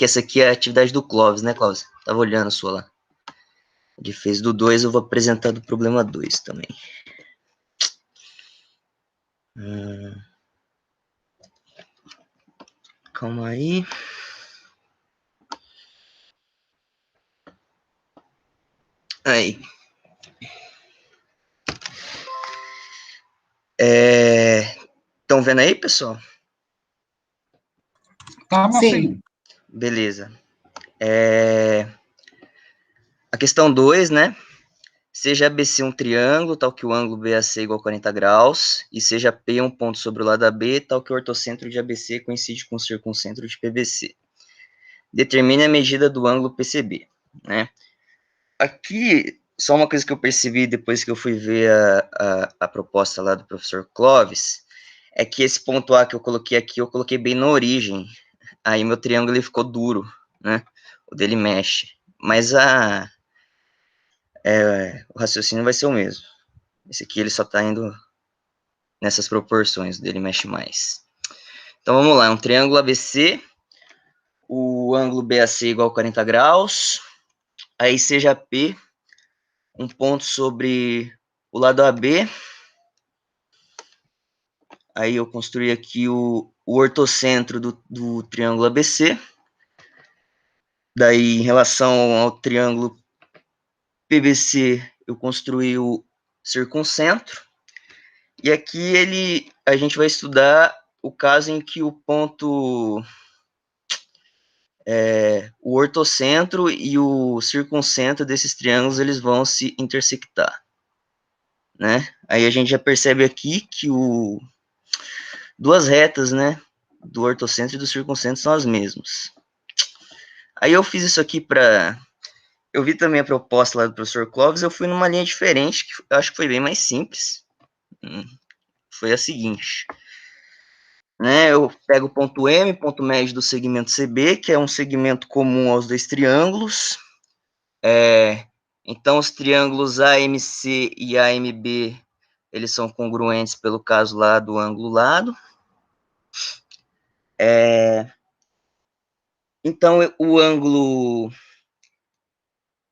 que essa aqui é a atividade do Clóvis, né, Clóvis? Tava olhando a sua lá. Ele fez do 2, eu vou apresentar do problema 2 também. Calma aí. Aí. Estão vendo aí, pessoal? Sim. Beleza. A questão 2, né? Seja ABC um triângulo, tal que o ângulo BAC é igual a 40 graus, e seja P um ponto sobre o lado AB, tal que o ortocentro de ABC coincide com o circuncentro de PBC. Determine a medida do ângulo PCB, né? Aqui, só uma coisa que eu percebi depois que eu fui ver a proposta lá do professor Clóvis, é que esse ponto A que eu coloquei aqui, eu coloquei bem na origem. Aí meu triângulo ele ficou duro, né? O dele mexe. Mas o raciocínio vai ser o mesmo. Esse aqui ele só está indo nessas proporções, o dele mexe mais. Então vamos lá, um triângulo ABC, o ângulo BAC igual a 40 graus, aí seja P, um ponto sobre o lado AB, aí eu construí aqui o ortocentro do triângulo ABC, daí em relação ao triângulo PBC, eu construí o circuncentro, e aqui a gente vai estudar o caso em que o ponto, o ortocentro e o circuncentro desses triângulos, eles vão se intersectar, né? Aí a gente já percebe aqui que duas retas, né, do ortocentro e do circuncentro são as mesmas. Aí eu fiz isso aqui eu vi também a proposta lá do professor Clóvis, eu fui numa linha diferente, que eu acho que foi bem mais simples. Foi a seguinte, né, eu pego o ponto M, ponto médio do segmento CB, que é um segmento comum aos dois triângulos. Então, os triângulos AMC e AMB, eles são congruentes pelo caso lá do ângulo lado. Então, o ângulo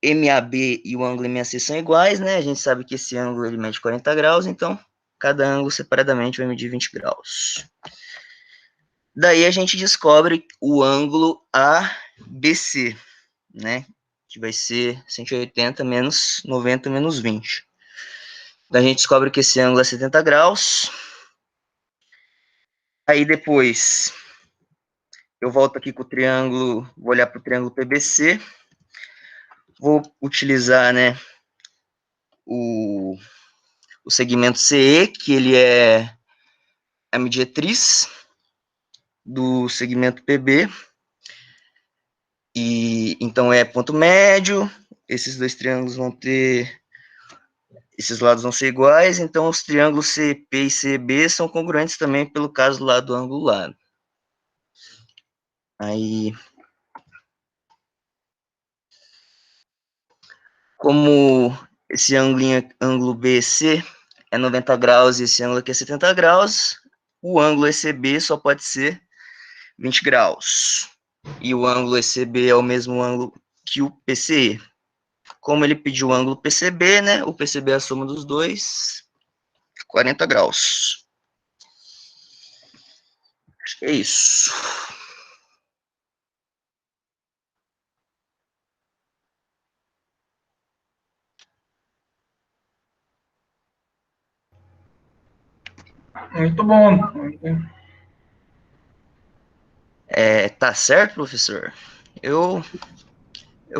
MAB e o ângulo MAC são iguais, né? A gente sabe que esse ângulo ele mede 40 graus, então cada ângulo separadamente vai medir 20 graus. Daí a gente descobre o ângulo ABC, né? Que vai ser 180 menos 90 menos 20. Daí a gente descobre que esse ângulo é 70 graus. Aí depois eu volto aqui com o triângulo, vou olhar para o triângulo PBC, vou utilizar, né, o segmento CE, que ele é a mediatriz do segmento PB, e então é ponto médio, esses dois triângulos vão ter, esses lados vão ser iguais, então os triângulos CP e CB são congruentes também pelo caso lá do ângulo lado. Aí, como esse ângulo BC é 90 graus e esse ângulo aqui é 70 graus, o ângulo ECB só pode ser 20 graus. E o ângulo ECB é o mesmo ângulo que o PCE. Como ele pediu o ângulo PCB, né? O PCB é a soma dos dois, 40 graus. Acho que é isso. Muito bom. Tá certo, professor? Eu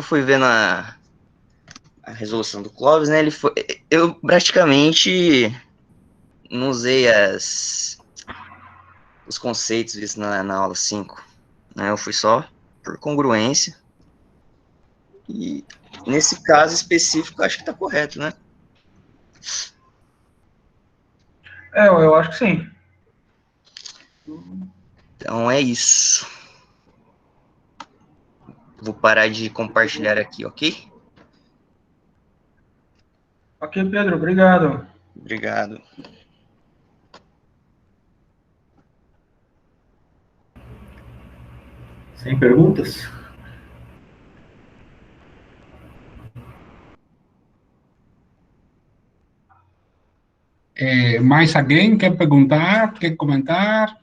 fui vendo a resolução do Clóvis, né? Eu praticamente não usei os conceitos vistos na aula 5, né? Eu fui só por congruência. E nesse caso específico, acho que está correto, né? Eu acho que sim. Então é isso. Vou parar de compartilhar aqui, ok? Ok, Pedro, obrigado. Obrigado. Sem perguntas? Mais alguém quer perguntar, quer comentar?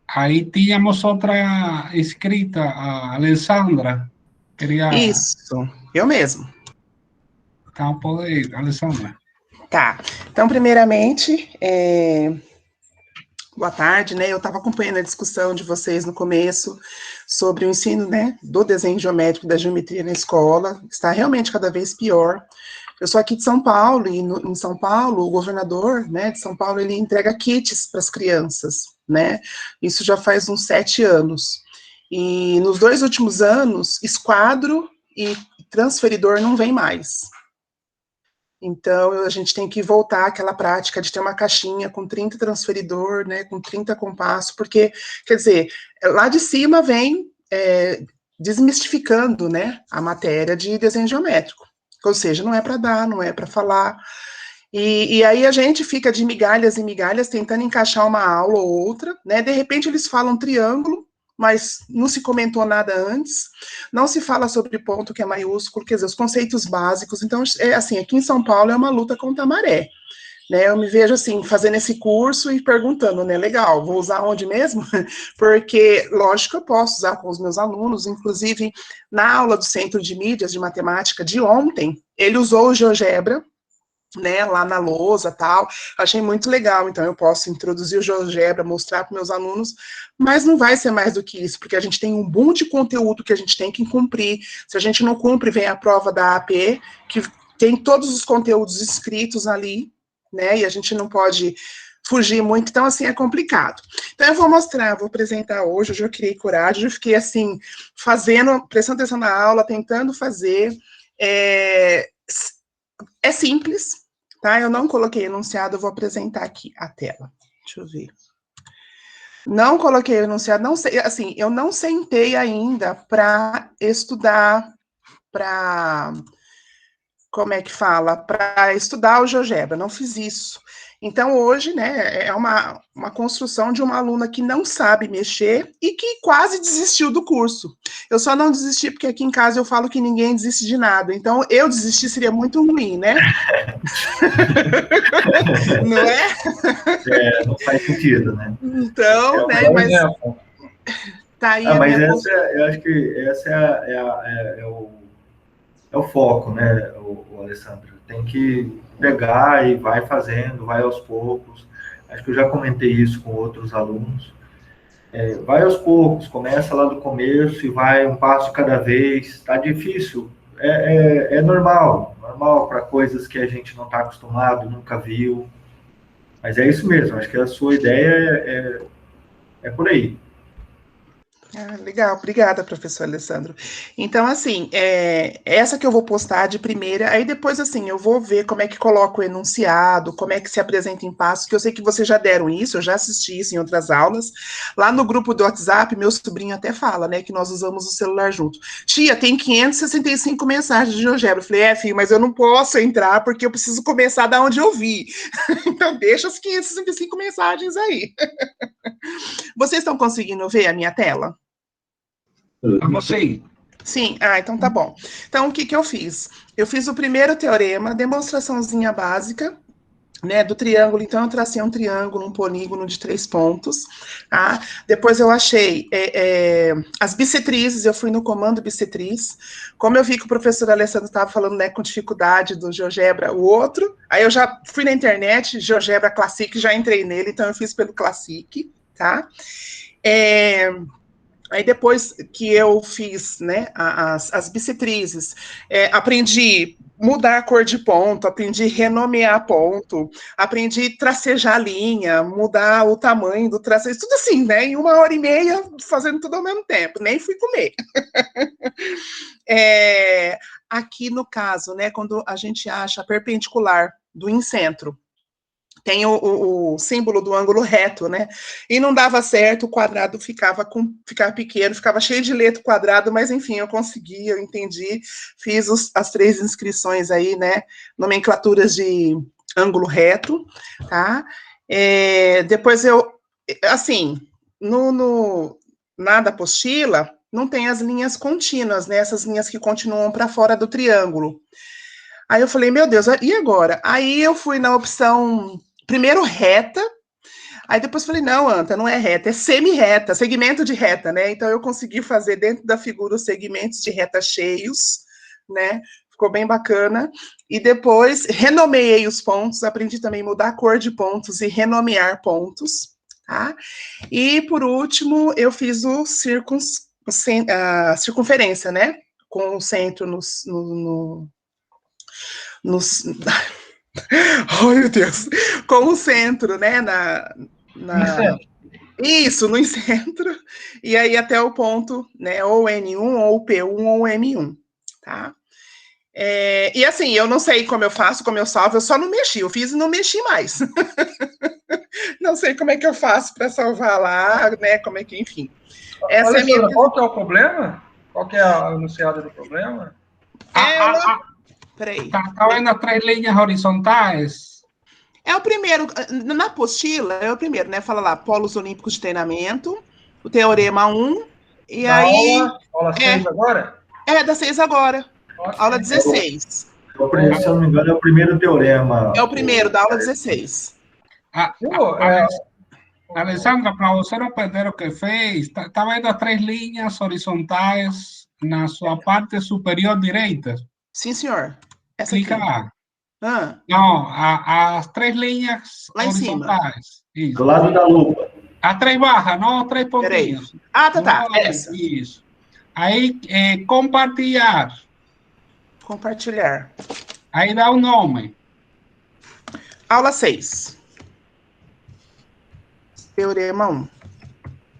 Aí tínhamos outra escrita, a Alessandra. Queria... Isso, eu mesmo. Então, pode, Alessandra. Tá. Então, primeiramente, boa tarde, né? Eu estava acompanhando a discussão de vocês no começo sobre o ensino, né, do desenho geométrico, da geometria na escola. Está realmente cada vez pior. Eu sou aqui de São Paulo, e em São Paulo, o governador, né, de São Paulo, ele entrega kits para as crianças, né? Isso já faz uns 7 anos. E nos 2 últimos anos, esquadro e transferidor não vem mais. Então, a gente tem que voltar àquela prática de ter uma caixinha com 30 transferidor, né, com 30 compassos, porque, quer dizer, lá de cima vem desmistificando, né, a matéria de desenho geométrico. Ou seja, não é para dar, não é para falar. E aí a gente fica de migalhas em migalhas tentando encaixar uma aula ou outra, né? De repente eles falam triângulo, mas não se comentou nada antes, não se fala sobre ponto que é maiúsculo, quer dizer, os conceitos básicos. Então, assim, aqui em São Paulo é uma luta contra a maré. Né, eu me vejo assim, fazendo esse curso e perguntando, né, legal, vou usar onde mesmo? Porque, lógico, eu posso usar com os meus alunos, inclusive, na aula do Centro de Mídias de Matemática de ontem, ele usou o GeoGebra, né, lá na lousa, tal, achei muito legal, então eu posso introduzir o GeoGebra, mostrar para meus alunos, mas não vai ser mais do que isso, porque a gente tem um boom de conteúdo que a gente tem que cumprir, se a gente não cumpre, vem a prova da AP, que tem todos os conteúdos escritos ali, né, e a gente não pode fugir muito, então, assim, é complicado. Então, eu vou mostrar, vou apresentar hoje, eu criei coragem, eu fiquei, assim, fazendo, prestando atenção na aula, tentando fazer, é simples, tá? Eu não coloquei enunciado, eu vou apresentar aqui a tela. Deixa eu ver. Não coloquei enunciado, não sei, assim, eu não sentei ainda para estudar, para, como é que fala? Para estudar o GeoGebra, não fiz isso. Então, hoje, né, é uma construção de uma aluna que não sabe mexer e que quase desistiu do curso. Eu só não desisti porque aqui em casa eu falo que ninguém desiste de nada. Então, eu desistir seria muito ruim, né? Não é? Não faz sentido, né? Então, né, mas tá aí mas eu acho que essa é o foco, né, o Alessandro? Tem que pegar e vai fazendo, vai aos poucos. Acho que eu já comentei isso com outros alunos. Vai aos poucos, começa lá do começo e vai um passo cada vez. Tá difícil, é normal para coisas que a gente não está acostumado, nunca viu. Mas é isso mesmo, acho que a sua ideia é por aí. Legal, obrigada, professor Alessandro. Então, assim, essa que eu vou postar de primeira, aí depois, assim, eu vou ver como é que coloca o enunciado, como é que se apresenta em passos, que eu sei que vocês já deram isso, eu já assisti isso em outras aulas. Lá no grupo do WhatsApp, meu sobrinho até fala, né, que nós usamos o celular junto. Tia, tem 565 mensagens de GeoGebra. Eu falei, filho, mas eu não posso entrar porque eu preciso começar da onde eu vi. Então, deixa as 565 mensagens aí. Vocês estão conseguindo ver a minha tela? Sim. Sim, então tá bom. Então, o que eu fiz? Eu fiz o primeiro teorema, demonstraçãozinha básica, né, do triângulo. Então, eu tracei um triângulo, um polígono de 3 pontos, tá? Depois eu achei as bissetrizes, eu fui no comando bissetriz. Como eu vi que o professor Alessandro estava falando, né, com dificuldade do GeoGebra, o outro, aí eu já fui na internet, GeoGebra Classic, já entrei nele, então eu fiz pelo Classic, tá? Aí depois que eu fiz, né, as bissetrizes, aprendi mudar a cor de ponto, aprendi renomear ponto, aprendi tracejar linha, mudar o tamanho do tracejo, tudo assim, né, em 1h30, fazendo tudo ao mesmo tempo, nem fui comer. Aqui no caso, né, quando a gente acha a perpendicular do incentro, tem o símbolo do ângulo reto, né? E não dava certo, o quadrado ficava pequeno, ficava cheio de letra quadrado, mas enfim, eu consegui, eu entendi, fiz as 3 inscrições aí, né? Nomenclaturas de ângulo reto, tá? Depois assim, na da apostila, não tem as linhas contínuas, né? Essas linhas que continuam para fora do triângulo. Aí eu falei, meu Deus, e agora? Aí eu fui na opção, primeiro reta, aí depois falei, não, Anta, não é reta, é semi-reta, segmento de reta, né? Então eu consegui fazer dentro da figura os segmentos de reta cheios, né? Ficou bem bacana. E depois renomeei os pontos, aprendi também a mudar a cor de pontos e renomear pontos, tá? E por último, eu fiz o a circunferência, né? Com o centro nos oh, meu Deus! Com o centro, né? Isso, no centro. E aí até o ponto, né? Ou N1, ou P1, ou M1, tá? E assim, eu não sei como eu faço, como eu salvo, eu só não mexi, eu fiz e não mexi mais. Não sei como é que eu faço para salvar lá, né? Como é que, enfim. Essa é a minha. Qual que é o problema? Qual que é a enunciada do problema? Peraí. Está vendo as 3 linhas horizontais? É o primeiro, na apostila, é o primeiro, né? Fala lá, polos olímpicos de treinamento, o teorema 1, e Da aí. aula 6 agora? Da 6 agora. Ok. Aula 16. Se eu não me engano, é o primeiro teorema. É o primeiro, da aula 16. Alessandra, para você não perder o que fez, está vendo as 3 linhas horizontais na sua parte superior direita? Sim, senhor. Essa Clica aqui. lá. Ah, Não, as 3 linhas lá em cima. horizontais. Isso. Do lado da lupa. As 3 barras, não 3 Peraí. pontinhos. Tá. Essa. Isso. Aí, compartilhar. Compartilhar. Aí dá o nome. Aula 6. Teorema 1.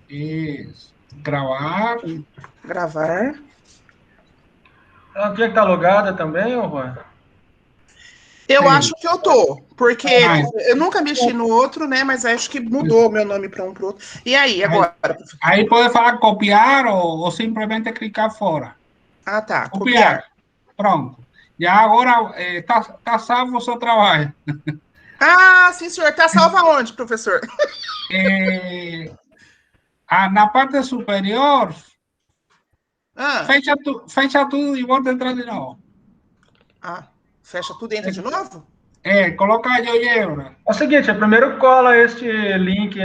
Isso. Gravar. Gravar. Ela tinha que estar logada também, ô Juan? Eu Sim. acho que eu tô, porque Mas- eu nunca mexi no outro, né? Mas acho que mudou meu nome para um para outro. E aí, agora? Aí pode falar copiar ou simplesmente clicar fora. Ah, tá. Copiar. Pronto. Já agora tá salvo o seu trabalho. Ah, sim, senhor. Tá salvo aonde, professor? Na parte superior, Ah, fecha tudo e volta a entrar de novo. fecha tudo e entra de novo? Coloca a GeoGebra. É o seguinte, primeiro cola este link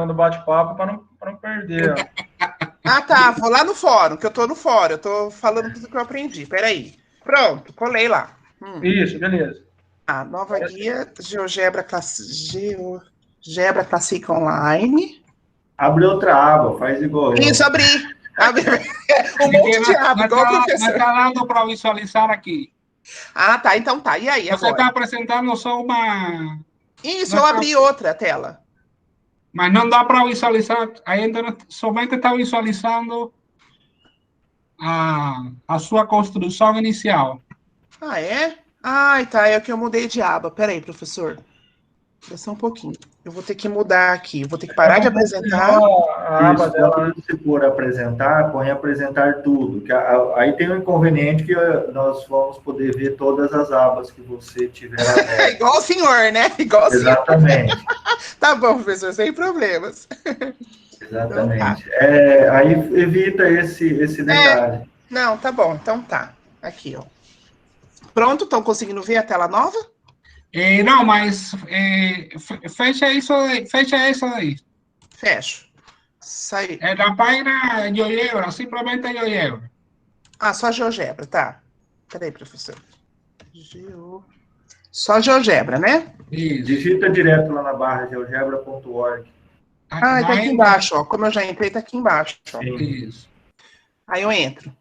no bate-papo para não perder. Ó. Ah, tá. Vou lá no fórum, que eu tô no fórum. Eu tô falando tudo que eu aprendi. Peraí. Pronto, colei lá. Isso, beleza. Nova guia GeoGebra Classic Online. Abre outra aba, faz igual eu. Isso, abri. Um monte de aba, igual o professor. Não está dando para visualizar aqui. Tá. Então tá. E aí, Você agora? está apresentando só uma... Isso, eu abri outra tela. Mas não dá para visualizar, ainda somente está visualizando a sua construção inicial. É? Ai, tá, é que eu mudei de aba. Peraí, professor. Só um pouquinho. Eu vou ter que mudar aqui. Eu vou ter que parar de apresentar. A aba Isso, dela. quando você for apresentar, põe apresentar tudo. Aí tem um inconveniente que nós vamos poder ver todas as abas que você tiver aberto. Igual o senhor, né? Igual o senhor. Exatamente. Tá bom, professor, sem problemas. Exatamente. Aí evita esse detalhe. Não, tá bom, então tá. Aqui, ó. Pronto, estão conseguindo ver a tela nova? Não, mas fecha isso aí. Fecho. Sai. Na página GeoGebra, simplesmente GeoGebra. Só GeoGebra, tá. Peraí, professor. Só GeoGebra, né? Isso. Digita direto lá na barra geogebra.org. Tá aqui embaixo, ó. Como eu já entrei, tá aqui embaixo. Ó. Isso. Aí eu entro.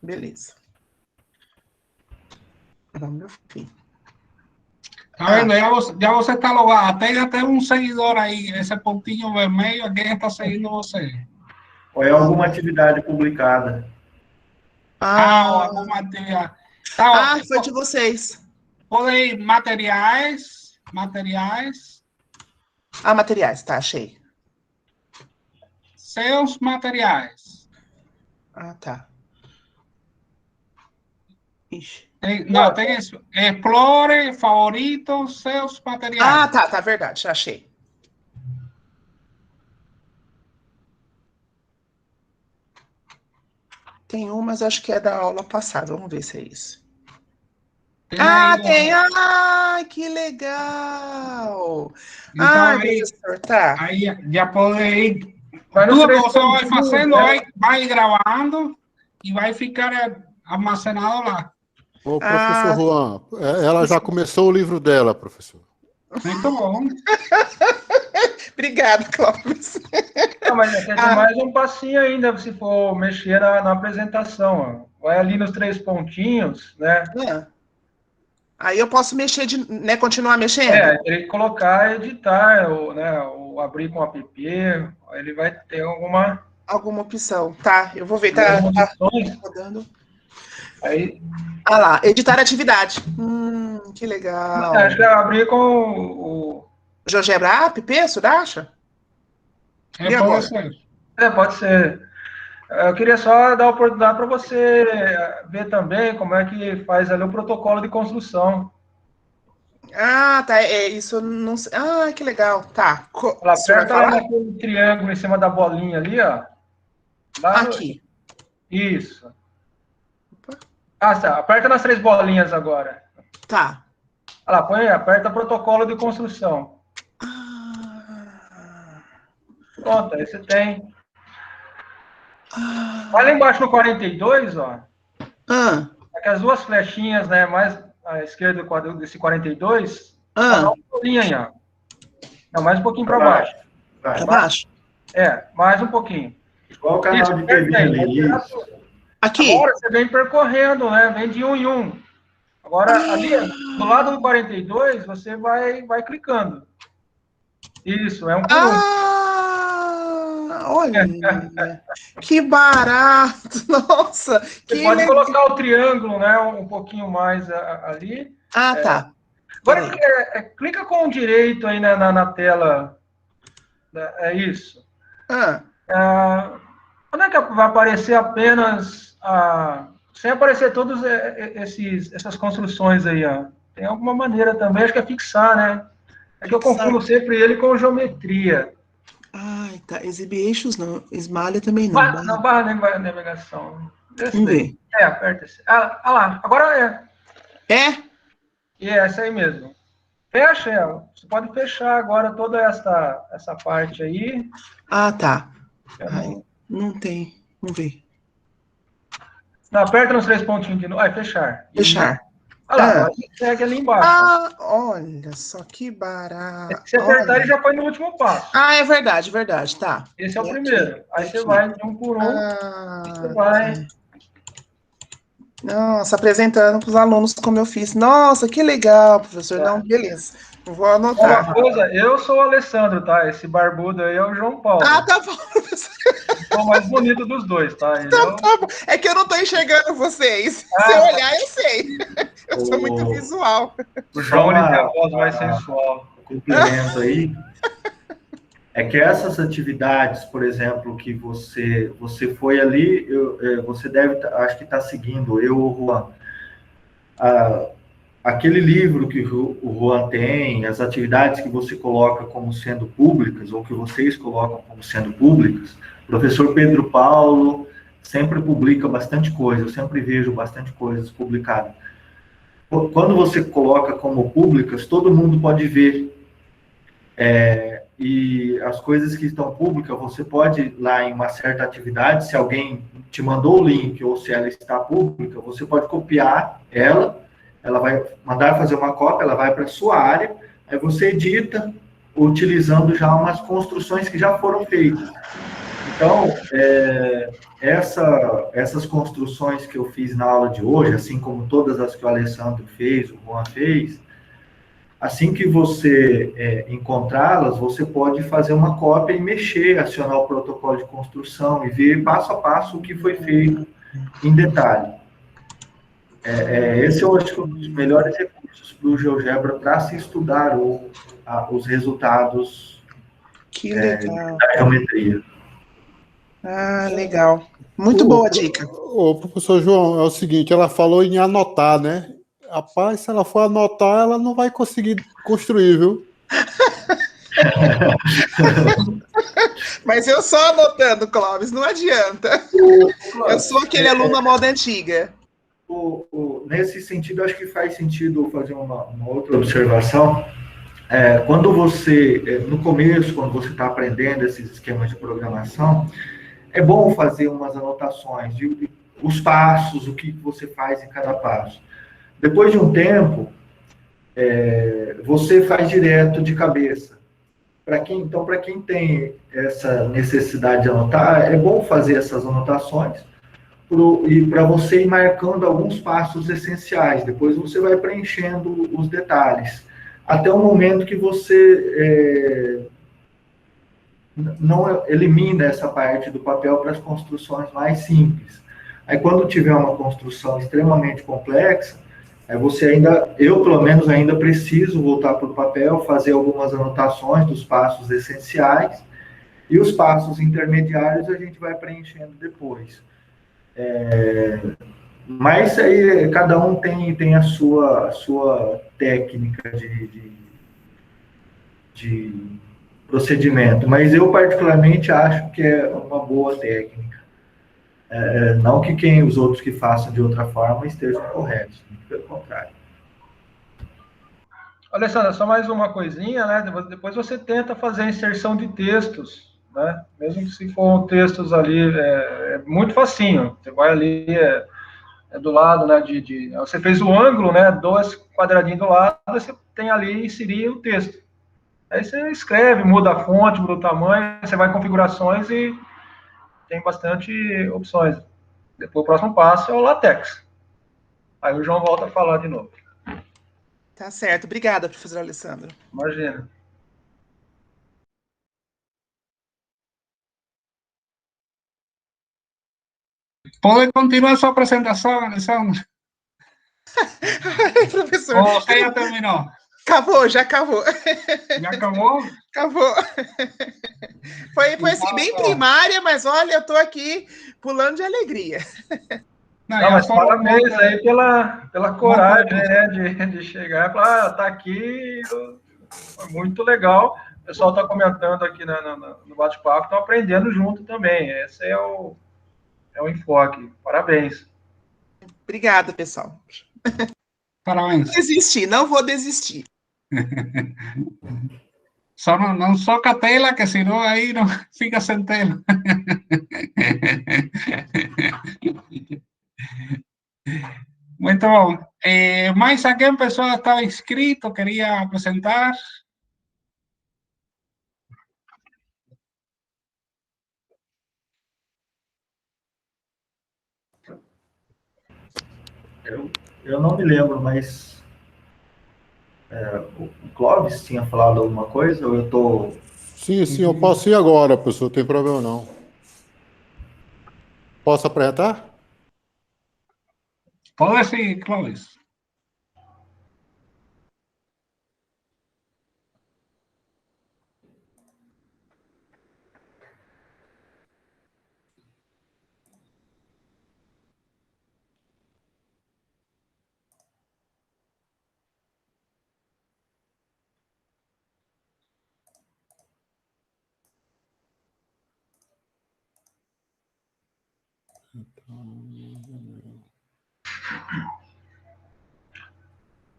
Beleza. Não, meu filho. Tá vendo? Já você está logado. Tem até um seguidor aí, esse pontinho vermelho, quem está seguindo você. Ou é alguma atividade publicada. Alguma atividade. Foi de vocês. Pode ir materiais. Materiais, tá, achei. Seus materiais. Tá. Ixi. Tem explore, favoritos, seus materiais. Tá, verdade, já achei. Tem um, mas acho que é da aula passada. Vamos ver se é isso. Tem Ah, aí, tem. Ah, que legal. então Ai, aí, professor, tá. aí já pode ir. Vai no Tudo três você vai pontinhos, fazendo, né? vai gravando e vai ficar armazenado lá. Ô, professor Ah, Juan, ela já começou o livro dela, professor. Muito bom. obrigada, Clóvis. Não, mas quer dizer, Ah. mais um passinho ainda, se for mexer na apresentação. Ó. Vai ali nos 3 pontinhos, né? Aí eu posso mexer, né, continuar mexendo? Teria que colocar editar, ou, né, ou abrir com app, aí ele vai ter alguma Alguma opção. Tá, eu vou ver, tá opções. rodando. Aí, Ah lá, editar atividade. Que legal. acho que eu abrir com o... GeoGebra App, Sudacha? E Pode agora? ser. pode ser. Eu queria só dar a oportunidade para você ver também como é que faz ali o protocolo de construção. Ah, tá, isso eu não sei. Ah, que legal. Tá. Ela O senhor vai aperta lá falar? naquele triângulo em cima da bolinha ali, ó. Lá no- Aqui. Isso. Ah, tá. Aperta nas 3 bolinhas agora. Tá. Olha lá, aperta protocolo de construção. Pronto, aí você tem. Olha lá embaixo no 42, ó. Aqui as 2 flechinhas, né, mais à esquerda desse 42, dá uma bolinha aí, ó. Não, mais um pouquinho para baixo. Pra baixo? Mais um pouquinho. Igual o canal de TV ali. Isso. Aqui. Agora você vem percorrendo, né? Vem de um em um. Agora, ali, do lado do 42, você vai clicando. Isso, é um por Olha, que barato! Nossa, Você que pode legal. colocar o triângulo, né? Um pouquinho mais ali. Tá. Agora, clica com o direito aí na tela. É isso. Quando é que vai aparecer apenas sem aparecer todas essas construções aí, ó? Tem alguma maneira também, acho que é fixar, né? É que eu confundo sempre ele com geometria. Ai, tá. Exhibitions não. Esmalha também não. Barra de navegação. Vamos ver. Aperta esse. Ah lá, agora É? E é essa aí mesmo. Fecha ela. Você pode fechar agora toda essa parte aí. Tá. Não tem. Vamos ver. Não, aperta nos 3 pontinhos de novo. Fechar. Fechar. Olha lá, agora segue ali embaixo. Olha só que barato. Se apertar, ele já foi no último passo. É verdade, tá. Esse é o primeiro. Aí você vai de um por um. Você vai. Nossa, apresentando para os alunos como eu fiz. Nossa, que legal, professor. Não, beleza. Vou anotar. Uma coisa, eu sou o Alessandro, tá? Esse barbudo aí é o João Paulo. Tá bom, professor. É o mais bonito dos dois, tá? Tá bom. É que eu não tô enxergando vocês. Se eu olhar, eu sei. Eu sou muito visual. O João, ele tem a voz mais sensual. Complemento aí. É que essas atividades, por exemplo, que você foi ali, você deve, acho que está seguindo, eu ou o Juan. Aquele livro que o Juan tem, as atividades que você coloca como sendo públicas, ou que vocês colocam como sendo públicas, o professor Pedro Paulo sempre publica bastante coisa, eu sempre vejo bastante coisas publicadas. Quando você coloca como públicas, todo mundo pode ver. E as coisas que estão públicas, você pode ir lá em uma certa atividade, se alguém te mandou o link ou se ela está pública, você pode copiar ela vai mandar fazer uma cópia, ela vai para a sua área, aí você edita utilizando já umas construções que já foram feitas. Então, essas construções que eu fiz na aula de hoje, assim como todas as que o Alessandro fez, o Juan fez, assim que você encontrá-las, você pode fazer uma cópia e mexer, acionar o protocolo de construção e ver passo a passo o que foi feito em detalhe. Esse eu acho que é um dos melhores recursos para o GeoGebra para se estudar os resultados da geometria. Legal. Muito boa dica. O professor João, é o seguinte, ela falou em anotar, né? Rapaz, se ela for anotar, ela não vai conseguir construir, viu? Mas eu só anotando, Clóvis, não adianta. Eu sou aquele aluno da moda antiga. Nesse sentido, acho que faz sentido fazer uma outra observação. Quando você, no começo, quando você está aprendendo esses esquemas de programação, é bom fazer umas anotações de os passos, o que você faz em cada passo. Depois de um tempo, você faz direto de cabeça. Para quem tem essa necessidade de anotar, é bom fazer essas anotações e para você ir marcando alguns passos essenciais. Depois você vai preenchendo os detalhes, até o momento que você não elimina essa parte do papel para as construções mais simples. Aí, quando tiver uma construção extremamente complexa, eu pelo menos ainda preciso voltar para o papel, fazer algumas anotações dos passos essenciais, e os passos intermediários a gente vai preenchendo depois. Mas aí cada um tem a sua técnica de procedimento, mas eu particularmente acho que é uma boa técnica. Não que os outros que façam de outra forma estejam corretos, pelo contrário. Alessandra, só mais uma coisinha, né? Depois você tenta fazer a inserção de textos, né? Mesmo que se for textos ali, é muito facinho. Você vai ali, do lado, né? Você fez o ângulo, né? 2 quadradinhos do lado, você tem ali inserir o texto. Aí você escreve, muda a fonte, muda o tamanho, você vai em configurações e tem bastante opções. Depois o próximo passo é o LaTeX. Aí o João volta a falar de novo. Tá certo. Obrigada, professor Alessandro. Imagina. Pode continuar sua apresentação, Alessandro? Professor. Ou você já terminou? Acabou, já acabou. Já acabou? Acabou. Foi assim, bem primária, mas olha, eu tô aqui pulando de alegria. Não, mas parabéns aí pela coragem, né, de chegar e falar, tá aqui, foi muito legal. O pessoal está comentando aqui no bate-papo, estão aprendendo junto também. Esse é o enfoque. Parabéns. Obrigada, pessoal. Parabéns. Não vou desistir. Só não soca a tela, que senão aí não fica sem tela. Muito bom. Mais alguém, pessoal, estava inscrito, queria apresentar? Eu não me lembro, mas o Clóvis tinha falado alguma coisa, ou eu estou... Sim, eu posso ir agora, professor, não tem problema não. Posso apresentar? Pode sim, Clóvis.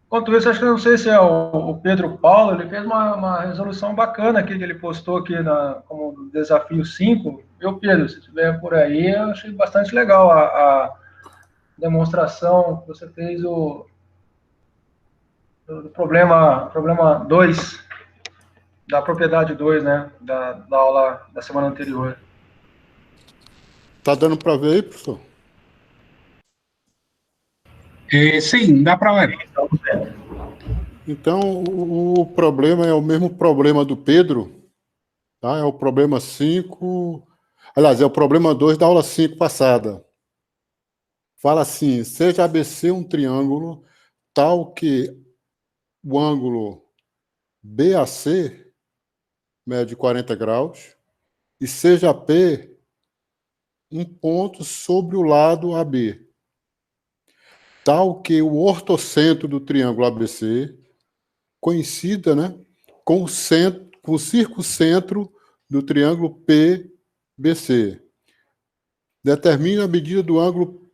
Enquanto isso, acho que não sei se é o Pedro Paulo, ele fez uma resolução bacana aqui, que ele postou aqui como desafio 5. Viu, Pedro? Se estiver por aí, eu achei bastante legal a demonstração que você fez do problema 2, da propriedade 2, né? Da aula da semana anterior. Tá dando para ver aí, professor? Sim, dá para ver. Então, o problema é o mesmo problema do Pedro, tá? É o problema 5, aliás, é o problema 2 da aula 5 passada. Fala assim, seja ABC um triângulo tal que o ângulo BAC mede 40 graus e seja P um ponto sobre o lado AB, tal que o ortocentro do triângulo ABC coincida, né, com o circuncentro do triângulo PBC. Determina a medida do ângulo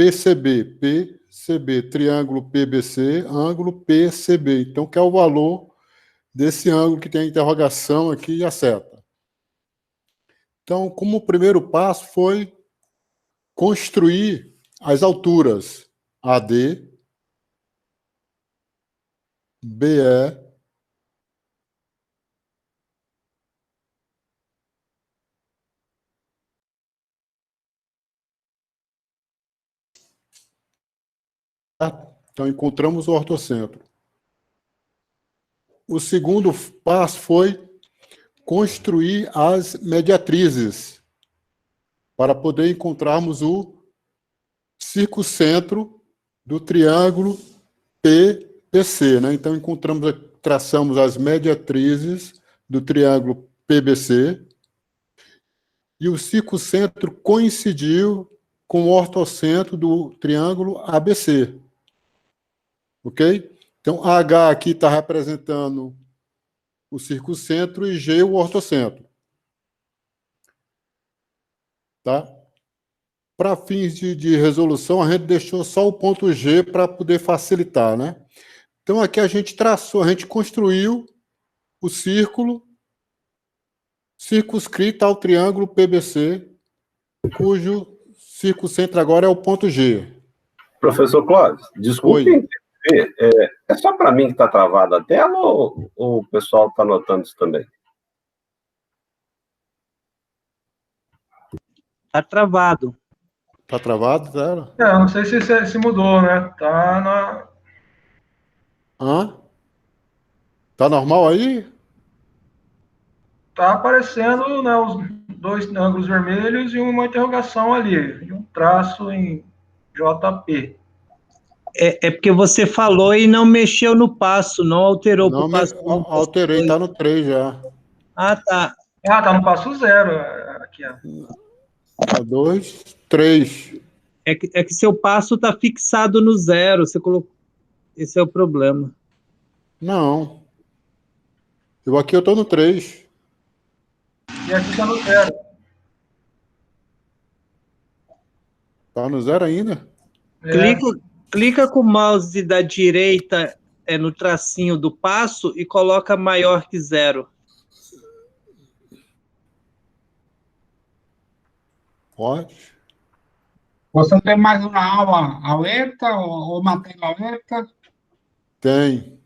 PCB. PCB, triângulo PBC, ângulo PCB. Então, que é o valor desse ângulo que tem a interrogação aqui e a seta. Então, como o primeiro passo foi construir as alturas AD, BE, então encontramos o ortocentro. O segundo passo foi construir as mediatrizes para poder encontrarmos o circuncentro do triângulo PBC, né? Então traçamos as mediatrizes do triângulo PBC e o circuncentro coincidiu com o ortocentro do triângulo ABC. Ok? Então, H aqui está representando o circuncentro e G o ortocentro. Tá? Para fins de resolução, a gente deixou só o ponto G para poder facilitar, né? Então, aqui a gente traçou, a gente construiu o círculo circunscrito ao triângulo PBC, cujo circuncentro agora é o ponto G. Professor Clóvis, desculpe interromper, é só para mim que está travada a tela ou o pessoal está notando isso também? Está travado. Está travado, Zero? Não sei se mudou, né? Tá na... Hã? Tá normal aí? Tá aparecendo, né, os dois ângulos vermelhos e uma interrogação ali, e um traço em JP. É porque você falou e não mexeu no passo, não alterou para Não, o passo. alterei, tá no 3 já. Ah, tá. Ah, tá no passo 0. Aqui, ó. Tá 2, 3. É que seu passo está fixado no 0. Você colocou. Esse é o problema. Não. Aqui eu tô no 3. E aqui tá no 0. Tá no 0 ainda? Clica com o mouse da direita no tracinho do passo e coloca maior que 0. Pode. Você tem mais uma aula aberta ou uma tela aberta? Tem.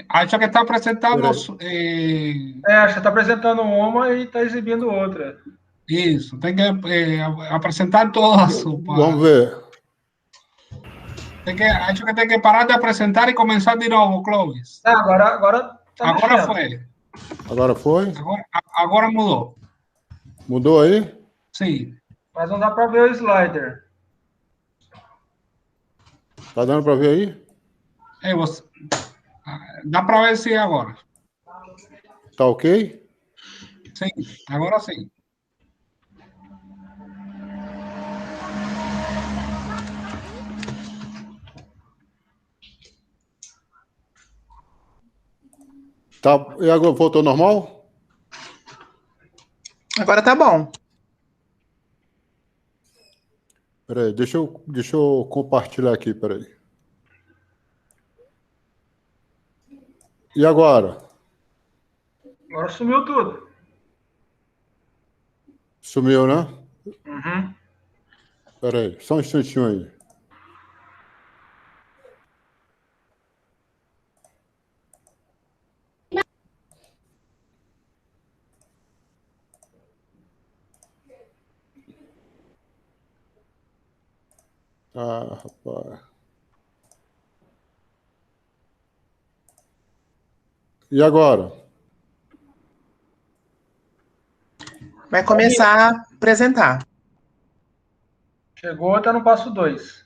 Acho que está apresentando... acho que está apresentando uma e está exibindo outra. Isso, tem que apresentar todas. Vamos ver. Acho que tem que parar de apresentar e começar de novo, Clóvis. Agora tá Agora mexendo. foi. Agora foi? Agora mudou. Mudou aí? Sim. Mas não dá para ver o slider. Tá dando para ver aí? Dá para ver sim agora. Tá ok? Sim, agora sim. Tá, e agora voltou normal? Agora tá bom. Peraí, deixa eu compartilhar aqui, peraí. E agora? Agora sumiu tudo. Sumiu, né? Uhum. Peraí, só um instantinho aí. Ah, rapaz. E agora? Vai começar a apresentar. Chegou, tá no passo 2.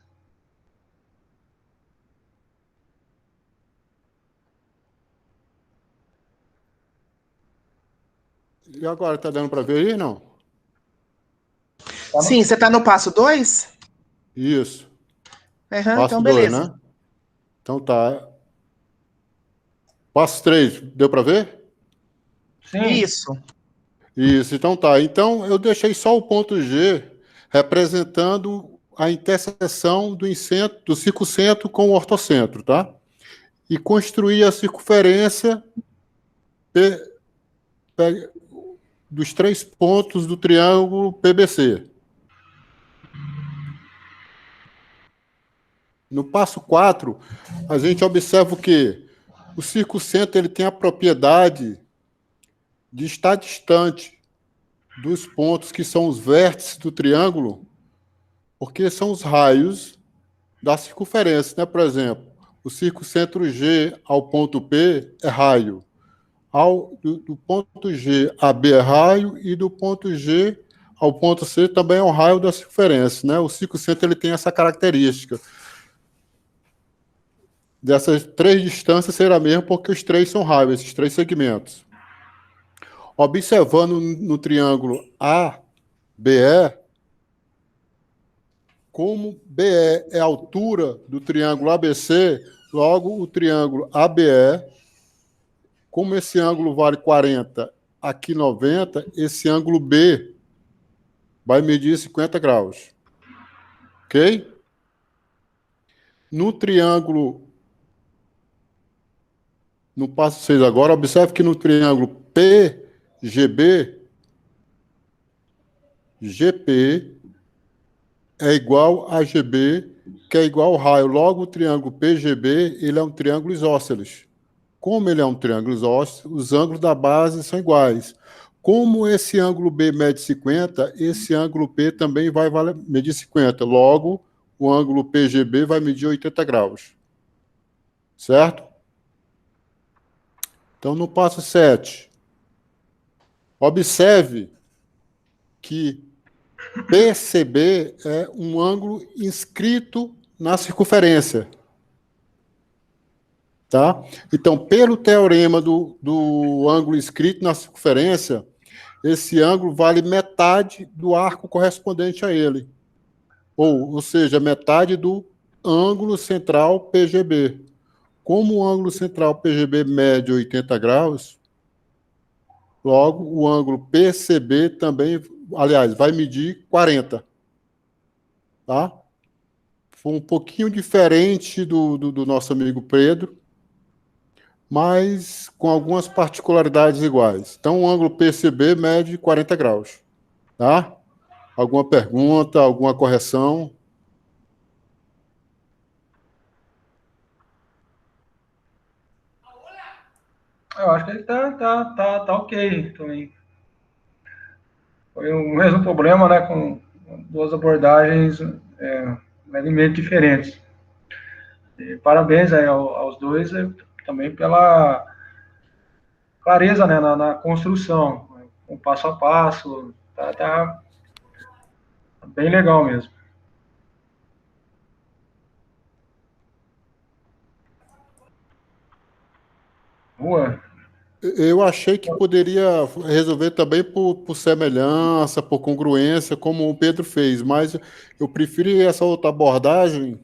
E agora, tá dando para ver aí, não? Sim, você está no passo 2? Isso. Uhum, Passo então, 2, beleza. né? Então tá. Passo 3, deu para ver? Sim. Isso. Isso, então tá. Então eu deixei só o ponto G representando a interseção do circuncentro com o ortocentro, tá? E construir a circunferência dos 3 pontos do triângulo PBC. No passo 4, a gente observa o quê? O circuncentro ele tem a propriedade de estar distante dos pontos que são os vértices do triângulo, porque são os raios da circunferência, né? Por exemplo, o circuncentro G ao ponto P é raio, do ponto G a B é raio, e do ponto G ao ponto C também é um raio da circunferência, né? O circuncentro ele tem essa característica. Dessas 3 distâncias será mesmo porque os 3 são raios, esses 3 segmentos. Observando no triângulo ABE, como BE é a altura do triângulo ABC, logo o triângulo ABE, como esse ângulo vale 40, aqui 90, esse ângulo B vai medir 50 graus. Ok? No triângulo, no passo 6 agora, observe que no triângulo PGB, GP é igual a GB, que é igual ao raio. Logo, o triângulo PGB ele é um triângulo isósceles. Como ele é um triângulo isósceles, os ângulos da base são iguais. Como esse ângulo B mede 50, esse ângulo P também vai medir 50. Logo, o ângulo PGB vai medir 80 graus. Certo? Então, no passo 7, observe que PCB é um ângulo inscrito na circunferência. Tá? Então, pelo teorema do ângulo inscrito na circunferência, esse ângulo vale metade do arco correspondente a ele. Ou seja, metade do ângulo central PGB. Como o ângulo central PGB mede 80 graus, logo o ângulo PCB também, aliás, vai medir 40. Tá? Foi um pouquinho diferente do nosso amigo Pedro, mas com algumas particularidades iguais. Então, o ângulo PCB mede 40 graus. Tá? Alguma pergunta, alguma correção? Eu acho que ele tá ok também. Foi o mesmo problema, né, com 2 abordagens levemente diferentes. E parabéns aí aos dois também pela clareza, né, na construção, um passo a passo, tá bem legal mesmo. Boa. Eu achei que poderia resolver também por semelhança, por congruência, como o Pedro fez, mas eu preferi essa outra abordagem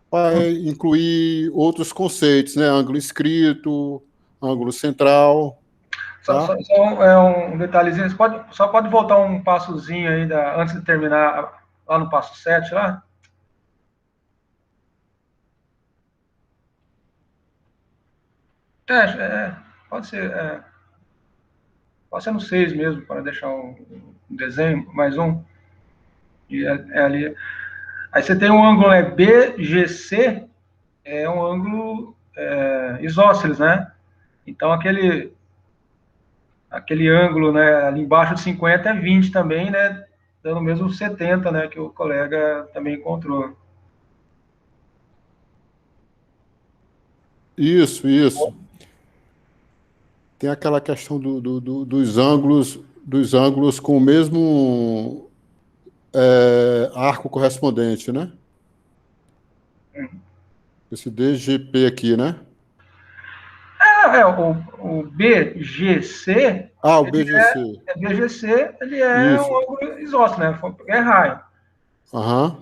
para incluir outros conceitos, né? Ângulo inscrito, ângulo central. Tá? Só um detalhezinho, só pode voltar um passozinho ainda, antes de terminar, lá no passo 7, lá? Pode ser, pode ser no 6 mesmo, para deixar um desenho, mais um. E ali. Aí você tem um ângulo BGC, é um ângulo isósceles, né? Então, aquele ângulo, né, ali embaixo de 50 é 20 também, né? Dando o mesmo 70, né, que o colega também encontrou. Isso. Tem aquela questão dos ângulos com o mesmo arco correspondente, né? Esse DGP aqui, né? O BGC... o BGC. BGC, ele é um ângulo isósceles, né? É raio.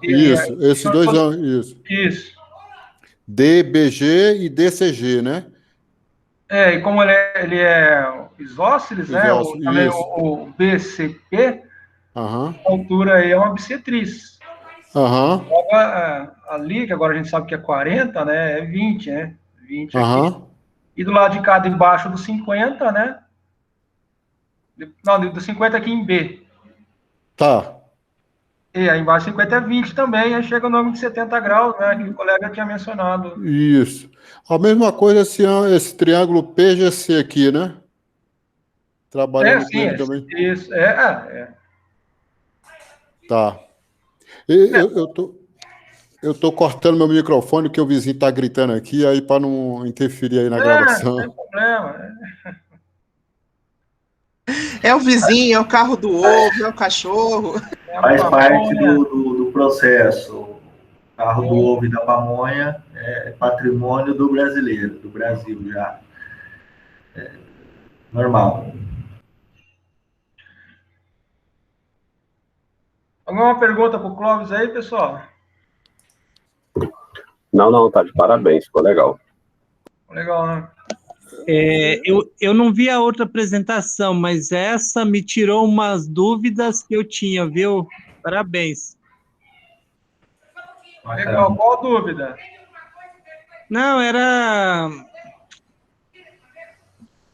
Isso, esses dois ângulos. Isso. DBG e DCG, né? E como ele é isósceles, né? Também o BCP, a altura aí é uma bissetriz. Aham. Logo, ali, que agora a gente sabe que é 40, né? É 20, né? 20 aqui. Aham. E do lado de cá, debaixo do 50, né? Não, do 50 aqui em B. Tá. E aí embaixo 50 é 20 também, aí chega o nome de 70 graus, né? Que o colega tinha mencionado. Isso. A mesma coisa esse triângulo PGC aqui, né? Trabalhando com Sim, ele também. isso. Tá. Eu tô cortando meu microfone, porque o vizinho tá gritando aqui, aí para não interferir aí na Não gravação. tem problema. É o vizinho, é o carro do ovo, é o cachorro. Faz parte do processo. O carro do ovo e da pamonha é patrimônio do brasileiro, do Brasil já. É normal. Alguma pergunta para o Clóvis aí, pessoal? Não, tá de parabéns, ficou legal. Legal, né? Eu não vi a outra apresentação, mas essa me tirou umas dúvidas que eu tinha, viu? Parabéns. Legal, qual a dúvida? Não, era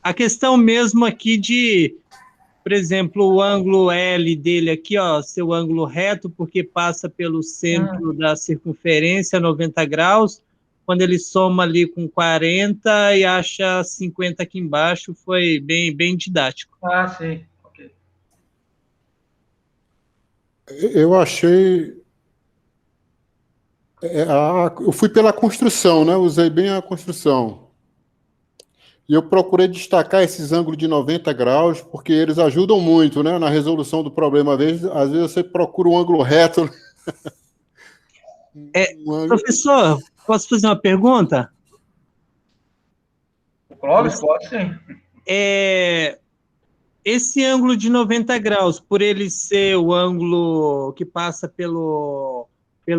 a questão mesmo aqui de, por exemplo, o ângulo L dele aqui, ó, seu ângulo reto, porque passa pelo centro da circunferência, 90 graus, quando ele soma ali com 40 e acha 50 aqui embaixo, foi bem didático. Ah, sim. Ok. Eu achei... eu fui pela construção, né? Usei bem a construção. E eu procurei destacar esses ângulos de 90 graus, porque eles ajudam muito, né, na resolução do problema. Às vezes você procura um ângulo reto. Professor, posso fazer uma pergunta? O Clóvis pode, sim. Esse ângulo de 90 graus, por ele ser o ângulo que passa pelo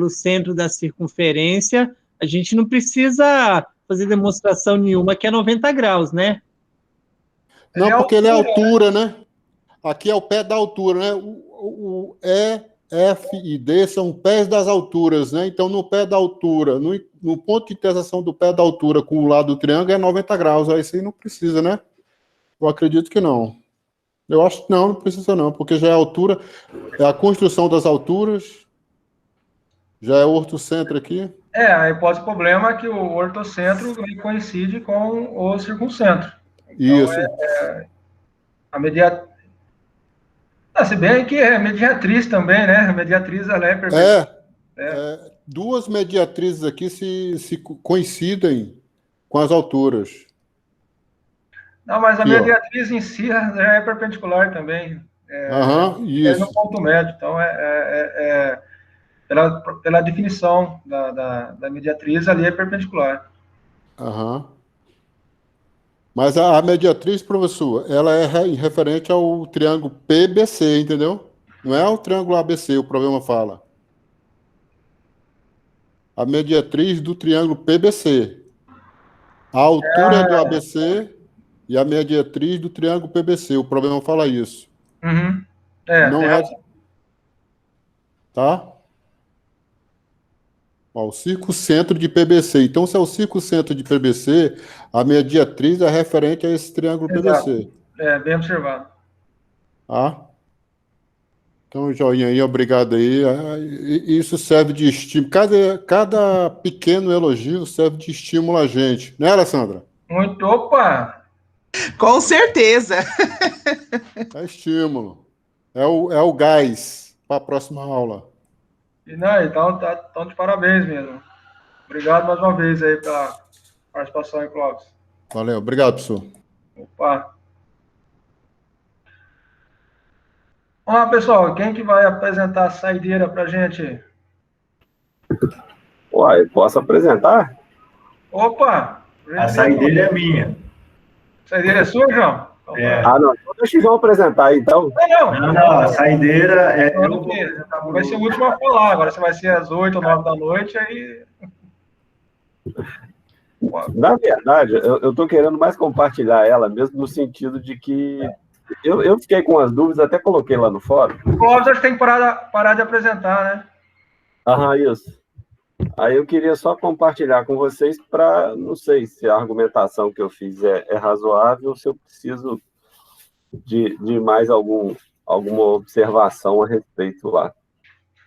centro da circunferência, a gente não precisa fazer demonstração nenhuma que é 90 graus, né? Não, porque ele é altura, né? Aqui é o pé da altura, né? O E, F e D são pés das alturas, né? Então, no pé da altura, no ponto de interseção do pé da altura com o lado do triângulo é 90 graus. Aí sim não precisa, né? Eu acredito que não. Eu acho que não precisa não, porque já é a altura, é a construção das alturas, já é o ortocentro aqui. A hipótese do problema é que o ortocentro coincide com o circuncentro. Então, isso. A mediatriz... se bem que é mediatriz também, né? A mediatriz, ela é perpendicular. Duas mediatrizes aqui se coincidem com as alturas. Não, mas a mediatriz em si já é perpendicular também. Isso. É no ponto médio. Então, pela definição da mediatriz, ali é perpendicular. Mas a mediatriz, professor, ela é referente ao triângulo PBC, entendeu? Não é o triângulo ABC, o problema fala. A mediatriz do triângulo PBC. A altura do ABC e a mediatriz do triângulo PBC. O problema fala isso. Não é... Tá? Ó, o circuncentro de PBC. Então, se é o circuncentro de PBC, a mediatriz é referente a esse triângulo PBC. Bem observado. Então, joinha aí, obrigado aí. Isso serve de estímulo. Cada pequeno elogio serve de estímulo a gente. Né, Alessandra? Muito, opa! Com certeza. É estímulo. É o gás para a próxima aula. Então, de parabéns mesmo. Obrigado mais uma vez aí pela participação aí, Clóvis. Valeu, obrigado, professor. Opa! Vamos lá, pessoal. Quem que vai apresentar a saideira para a gente? Uai, posso apresentar? Opa! A saideira é minha. A saideira é sua, João? Não. Deixa o João apresentar aí, então. Não, a saideira vai ser o último a falar. Agora você vai ser às 8 ou 9 da noite, aí... Na verdade, eu estou querendo mais compartilhar ela, mesmo no sentido de que eu fiquei com as dúvidas, até coloquei lá no fórum. O Clóvis acho que tem que parar de apresentar, né? Isso. Aí eu queria só compartilhar com vocês para, não sei se a argumentação que eu fiz é razoável, ou se eu preciso de mais alguma observação a respeito lá.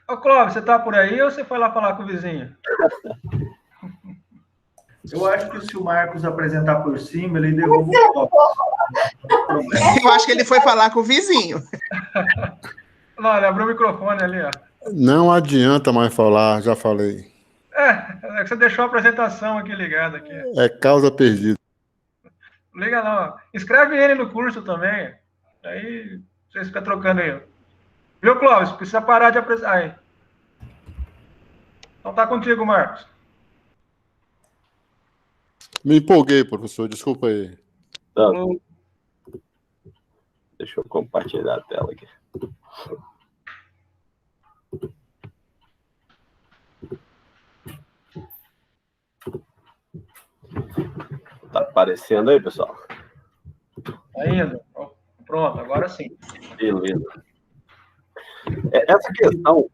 Ô, Clóvis, você está por aí ou você foi lá falar com o vizinho? Eu acho que se o Marcos apresentar por cima, ele derruba o Clóvis. Eu acho que ele foi falar com o vizinho. Não, ele abriu o microfone ali, ó. Não adianta mais falar, já falei. É que você deixou a apresentação aqui ligada aqui. É causa perdida. Não liga não. Escreve ele no curso também. Aí vocês ficam trocando aí. Viu, Clóvis? Precisa parar de apresentar. Aí. Então tá contigo, Marcos. Me empolguei, professor, desculpa aí. Deixa eu compartilhar a tela aqui. Tá aparecendo aí, pessoal? Ainda? Pronto, agora sim. Beleza. Essa questão,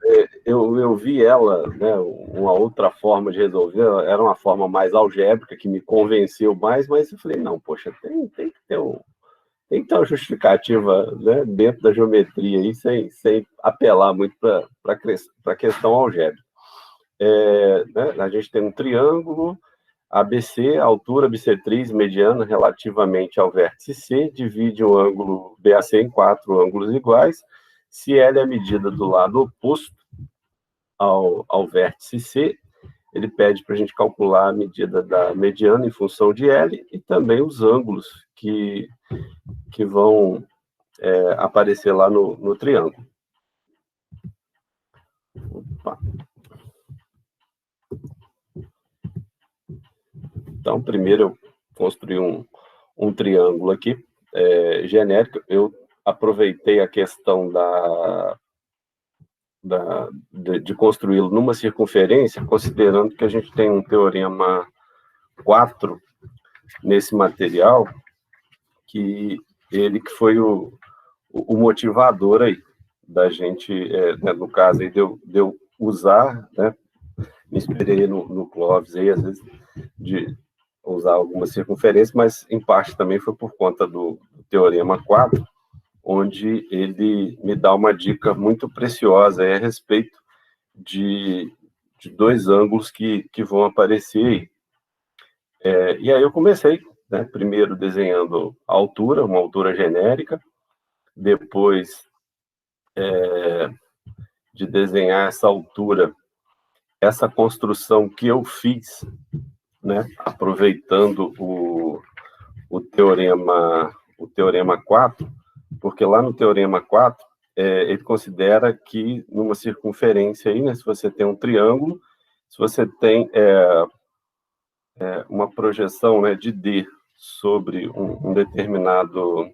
eu vi ela, né, uma outra forma de resolver, era uma forma mais algébrica, que me convenceu mais, mas eu falei, não, poxa, tem que ter uma justificativa, né, dentro da geometria, aí, sem apelar muito para a questão algébrica. Né, a gente tem um triângulo, ABC, a altura bissetriz mediana relativamente ao vértice C, divide o ângulo BAC em 4 ângulos iguais. Se L é a medida do lado oposto ao vértice C, ele pede para a gente calcular a medida da mediana em função de L e também os ângulos que vão aparecer lá no triângulo. Opa. Então, primeiro eu construí um triângulo aqui, genérico. Eu aproveitei a questão de construí-lo numa circunferência, considerando que a gente tem um teorema 4 nesse material, que foi o motivador aí da gente, né, no caso aí de eu usar, né, me inspirei no Clóvis aí, às vezes, de usar alguma circunferência, mas em parte também foi por conta do teorema 4, onde ele me dá uma dica muito preciosa aí a respeito de dois ângulos que vão aparecer aí. E aí eu comecei, né, primeiro desenhando a altura, uma altura genérica, depois de desenhar essa altura, essa construção que eu fiz, né, aproveitando o teorema 4, porque lá no teorema 4, ele considera que numa circunferência aí, né, se você tem um triângulo, se você tem uma projeção, né, de D sobre um determinado,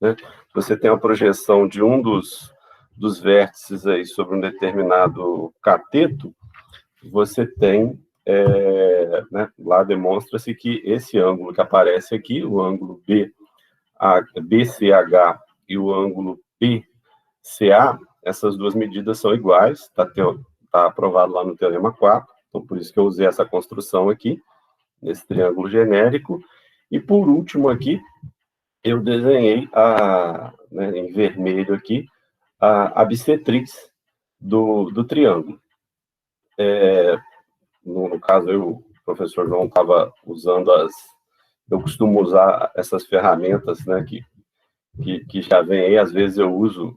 né, você tem a projeção de um dos vértices aí sobre um determinado cateto, você tem, né, lá demonstra-se que esse ângulo que aparece aqui, o ângulo BCH e o ângulo PCA, essas duas medidas são iguais, está aprovado lá no teorema 4, então por isso que eu usei essa construção aqui, nesse triângulo genérico. E por último aqui, eu desenhei, né, em vermelho aqui, a bissetriz do triângulo. No caso, o professor João estava usando eu costumo usar essas ferramentas, né, que já vem aí. Às vezes eu uso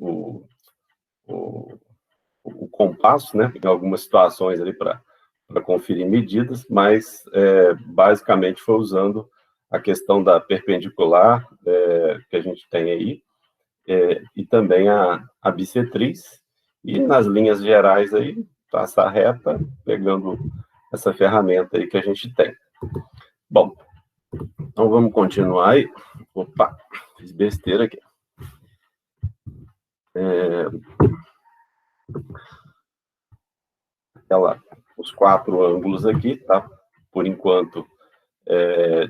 o compasso, né, em algumas situações ali para conferir medidas, mas basicamente foi usando a questão da perpendicular que a gente tem aí, e também a bissetriz, e nas linhas gerais aí, traçar reta, pegando essa ferramenta aí que a gente tem. Bom, então vamos continuar aí. Opa, fiz besteira aqui. Os 4 ângulos aqui, tá? Por enquanto,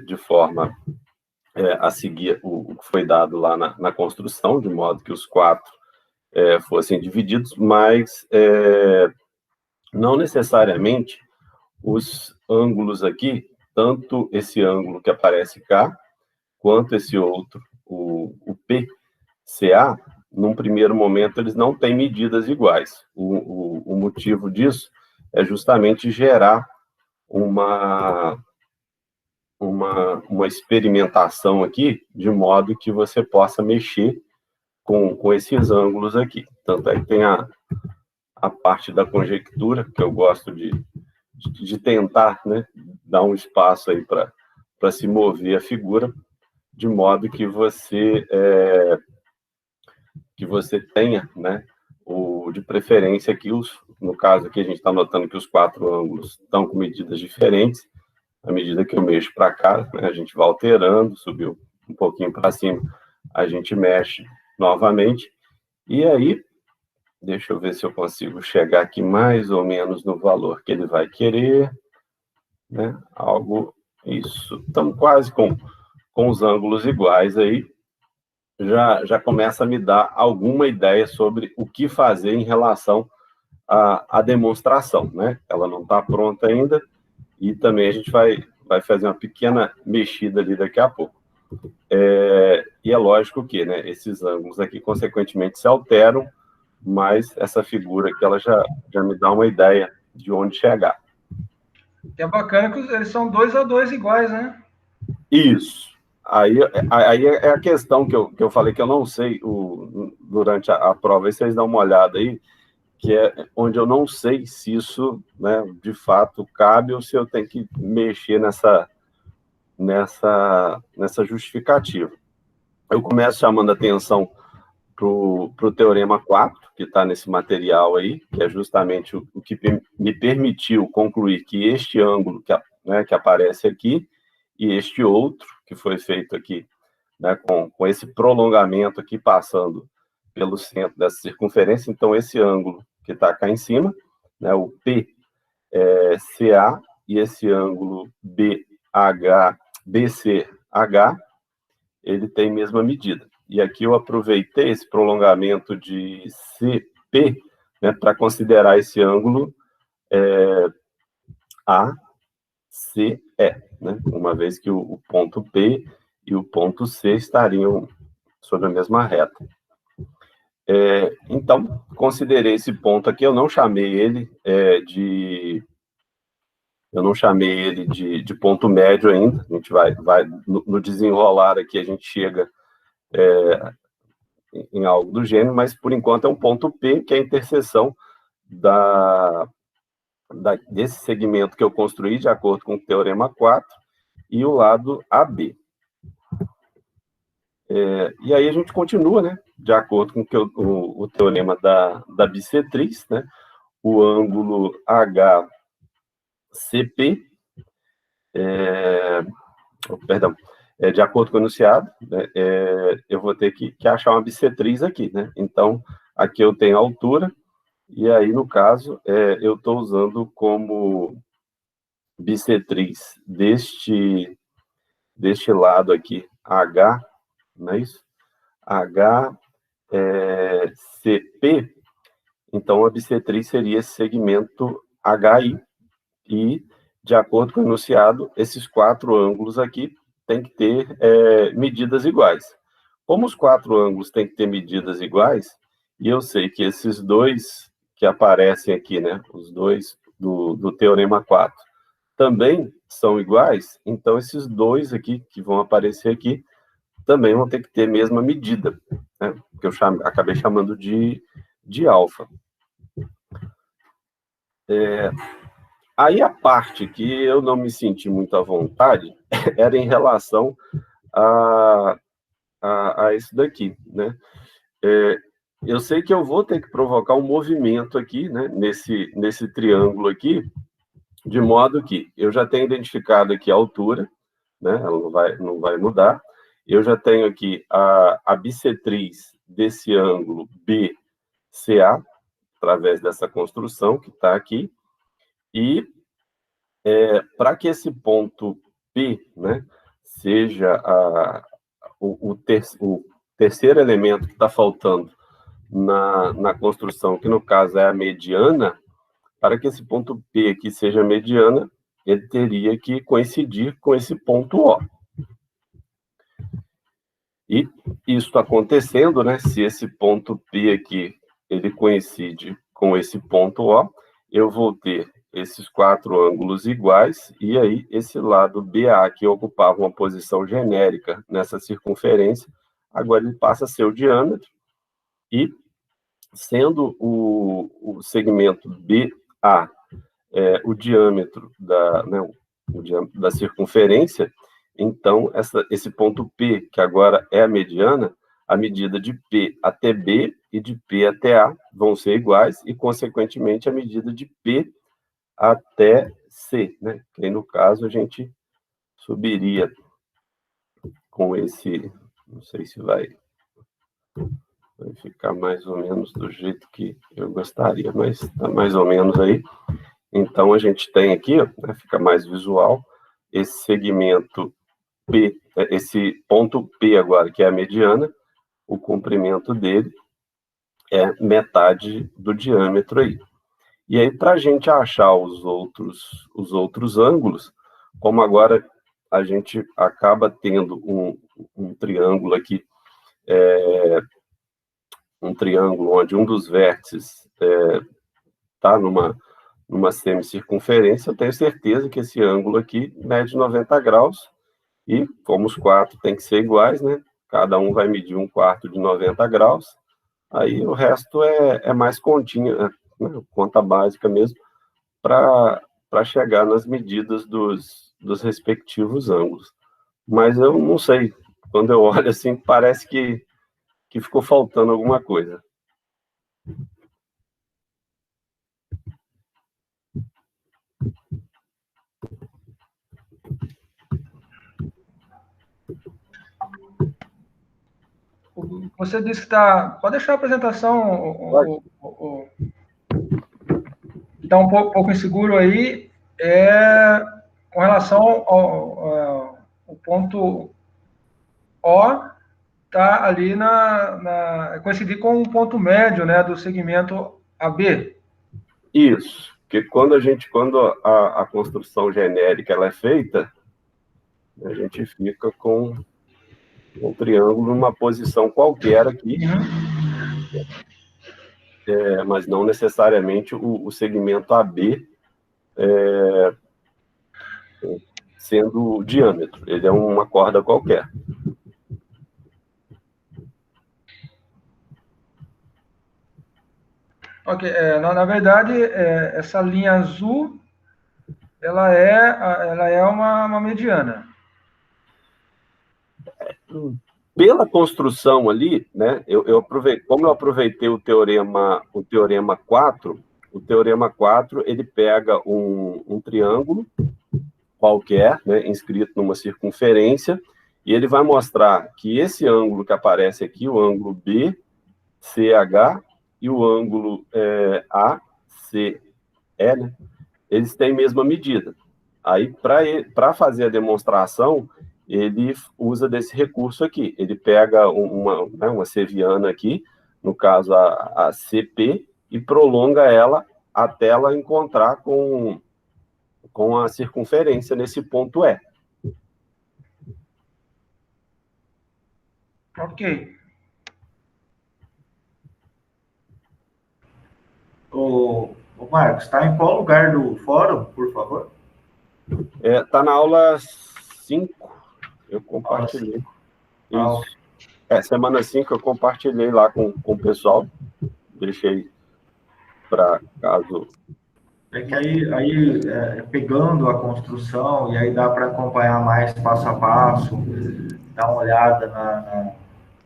de forma a seguir o que foi dado lá na construção, de modo que os 4 fossem divididos, mas não necessariamente os ângulos aqui, tanto esse ângulo que aparece cá, quanto esse outro, o PCA, num primeiro momento, eles não têm medidas iguais. O motivo disso é justamente gerar uma experimentação aqui, de modo que você possa mexer com esses ângulos aqui. Tanto é que tem a parte da conjectura, que eu gosto de tentar, né, dar um espaço aí para se mover a figura, de modo que você tenha, né, de preferência aqui, no caso aqui a gente está notando que os 4 ângulos estão com medidas diferentes. À medida que eu mexo para cá, né, a gente vai alterando, subiu um pouquinho para cima, a gente mexe novamente, e aí, deixa eu ver se eu consigo chegar aqui mais ou menos no valor que ele vai querer, né, algo, isso, estamos quase com os ângulos iguais aí, já começa a me dar alguma ideia sobre o que fazer em relação à demonstração, né, ela não está pronta ainda, e também a gente vai fazer uma pequena mexida ali daqui a pouco. E é lógico que, né, esses ângulos aqui, consequentemente, se alteram, mas essa figura aqui, ela já me dá uma ideia de onde chegar. É bacana que eles são 2 a 2 iguais, né? Isso. Aí é a questão que eu falei que eu não sei durante a prova, aí vocês dão uma olhada aí, que é onde eu não sei se isso, né, de fato cabe ou se eu tenho que mexer nessa justificativa. Eu começo chamando a atenção para o Teorema 4, que está nesse material aí, que é justamente o que me permitiu concluir que este ângulo que aparece aqui e este outro, que foi feito aqui, né, com esse prolongamento aqui passando pelo centro dessa circunferência, então esse ângulo que está cá em cima, né, o PCA, e esse ângulo BCH, ele tem a mesma medida. E aqui eu aproveitei esse prolongamento de CP, né, para considerar esse ângulo ACE, né, uma vez que o ponto P e o ponto C estariam sobre a mesma reta. Então, considerei esse ponto aqui, eu não chamei ele de ponto médio ainda, a gente vai no desenrolar aqui, a gente chega em algo do gênero, mas por enquanto é um ponto P, que é a interseção desse segmento que eu construí, de acordo com o Teorema 4, e o lado AB. E aí a gente continua, né, de acordo com o teorema da bissetriz, né, o ângulo HCP, de acordo com o enunciado, né, eu vou ter que achar uma bissetriz aqui, né, então aqui eu tenho a altura, e aí no caso eu estou usando como bissetriz deste lado aqui, H, não é isso? HCP, então a bissetriz seria esse segmento HI, e, de acordo com o enunciado, esses 4 ângulos aqui têm que ter medidas iguais. Como os 4 ângulos têm que ter medidas iguais, e eu sei que esses 2 que aparecem aqui, né, os 2 do Teorema 4, também são iguais, então esses 2 aqui, que vão aparecer aqui, também vão ter que ter a mesma medida, né, que eu acabei chamando de alfa. Aí a parte que eu não me senti muito à vontade era em relação a isso daqui, né? Eu sei que eu vou ter que provocar um movimento aqui, né, nesse triângulo aqui, de modo que eu já tenho identificado aqui a altura, né, ela não vai mudar. Eu já tenho aqui a bissetriz desse ângulo BCA, através dessa construção que está aqui, e para que esse ponto P, né, seja o terceiro elemento que está faltando na construção, que no caso é a mediana, para que esse ponto P aqui seja mediana, ele teria que coincidir com esse ponto O. E isso acontecendo, né, se esse ponto P aqui, ele coincide com esse ponto O, eu vou ter esses 4 ângulos iguais, e aí esse lado BA, que ocupava uma posição genérica nessa circunferência, agora ele passa a ser o diâmetro, e sendo o segmento BA o diâmetro da circunferência, então esse ponto P, que agora é a mediana, a medida de P até B e de P até A vão ser iguais, e, consequentemente, a medida de P até C, né? Que aí, no caso, a gente subiria com esse, não sei se vai ficar mais ou menos do jeito que eu gostaria, mas está mais ou menos aí. Então, a gente tem aqui, né, fica mais visual, esse segmento P, esse ponto P agora, que é a mediana, o comprimento dele é metade do diâmetro aí. E aí, para a gente achar os outros ângulos, como agora a gente acaba tendo um triângulo aqui, um triângulo onde um dos vértices está numa semicircunferência, eu tenho certeza que esse ângulo aqui mede 90 graus, e como os 4 têm que ser iguais, né? Cada um vai medir 1/4 de 90 graus, aí o resto é mais continha, né? Conta básica mesmo, para chegar nas medidas dos respectivos ângulos. Mas eu não sei, quando eu olho assim, parece que ficou faltando alguma coisa. Você disse que está... Pode deixar a apresentação, está um pouco inseguro aí, com relação ao ponto O, está ali coincidir com o ponto médio, né, do segmento AB. Isso, porque quando a construção genérica ela é feita, a gente fica com um triângulo numa posição qualquer aqui, mas não necessariamente o segmento AB sendo o diâmetro, ele é uma corda qualquer. Ok, na verdade, essa linha azul, ela é uma mediana. Pela construção ali, né, como eu aproveitei o teorema 4, o teorema 4, ele pega um triângulo qualquer, né, inscrito numa circunferência, e ele vai mostrar que esse ângulo que aparece aqui, o ângulo BCH, e o ângulo ACE, né, eles têm a mesma medida. Aí, para fazer a demonstração, ele usa desse recurso aqui. Ele pega uma seviana aqui, no caso a CP, e prolonga ela até ela encontrar com a circunferência nesse ponto E. Ok. Ô Marcos, está em qual lugar do fórum, por favor? Está na aula 5. Eu compartilhei. Isso. Semana 5 eu compartilhei lá com o pessoal. Deixei para caso... É que aí pegando a construção, e aí dá para acompanhar mais passo a passo, dar uma olhada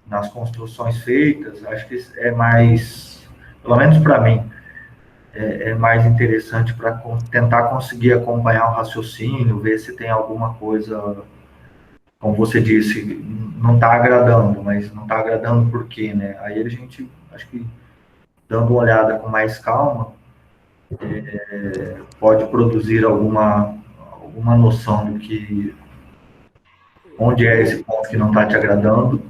nas construções feitas, acho que é mais, pelo menos para mim, é mais interessante para tentar conseguir acompanhar o raciocínio, ver se tem alguma coisa... Como você disse, não está agradando, mas não está agradando por quê, né? Aí a gente, acho que, dando uma olhada com mais calma, pode produzir alguma noção do que... Onde é esse ponto que não está te agradando,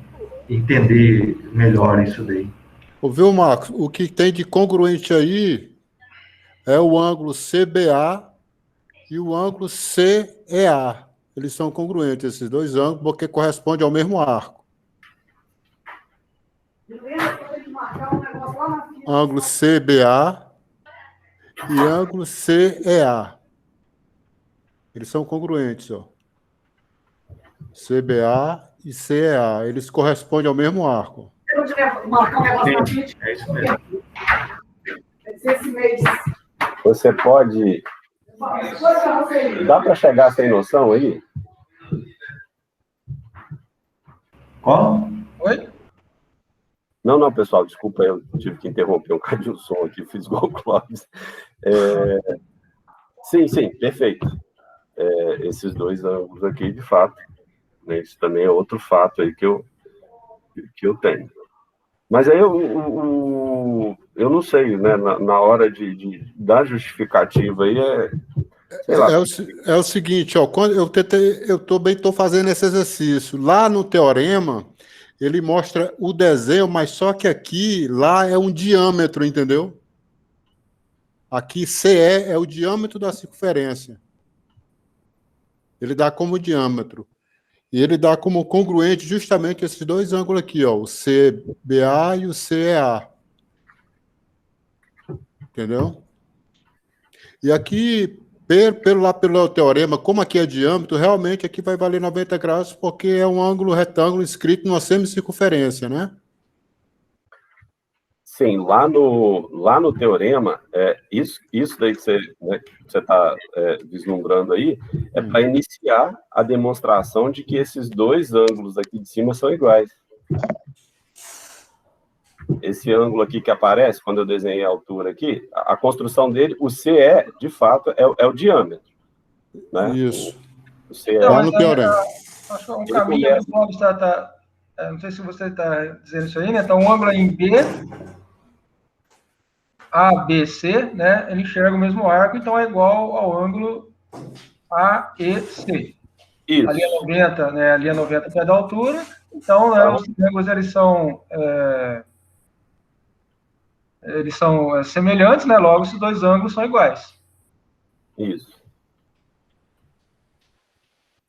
entender melhor isso daí. Viu, Marcos? O que tem de congruente aí, é o ângulo CBA e o ângulo CEA. Eles são congruentes, esses dois ângulos, porque correspondem ao mesmo arco. Ângulo CBA e ângulo CEA. Eles são congruentes, ó. CBA e CEA. Eles correspondem ao mesmo arco. Sim, é isso mesmo. Você pode... Dá para chegar sem noção aí? Como? Oi? Não, pessoal, desculpa, eu tive que interromper um bocadinho o som aqui, fiz igual o Clóvis. Sim, perfeito. Esses dois ângulos aqui, de fato, né, isso também é outro fato aí que eu tenho. Mas aí eu não sei, né, na hora da justificativa aí sei lá. É o seguinte, ó, quando eu também estou fazendo esse exercício. Lá no teorema, ele mostra o desenho, mas só que lá é um diâmetro, entendeu? Aqui, CE é o diâmetro da circunferência. Ele dá como diâmetro. E ele dá como congruente justamente esses dois ângulos aqui, ó, o CBA e o CEA. Entendeu? E aqui, pelo teorema, como aqui é diâmetro, realmente aqui vai valer 90 graus, porque é um ângulo retângulo inscrito numa semicircunferência, né? Sim, lá no teorema, isso daí que você está vislumbrando aí, é para iniciar a demonstração de que esses dois ângulos aqui de cima são iguais. Esse ângulo aqui que aparece, quando eu desenhei a altura aqui, a construção dele, o CE, de fato, é o diâmetro. Né? Isso. O CE lá no teorema. Acho que é um caminho que o Clóvis não sei se você está dizendo isso aí, né? Então, um ângulo em B, ABC, né? Ele enxerga o mesmo arco, então é igual ao ângulo AEC. Isso. Ali é 90, né? Ali é 90 pés da altura. Então, né, os triângulos, eles são semelhantes, né? Logo, esses dois ângulos são iguais. Isso.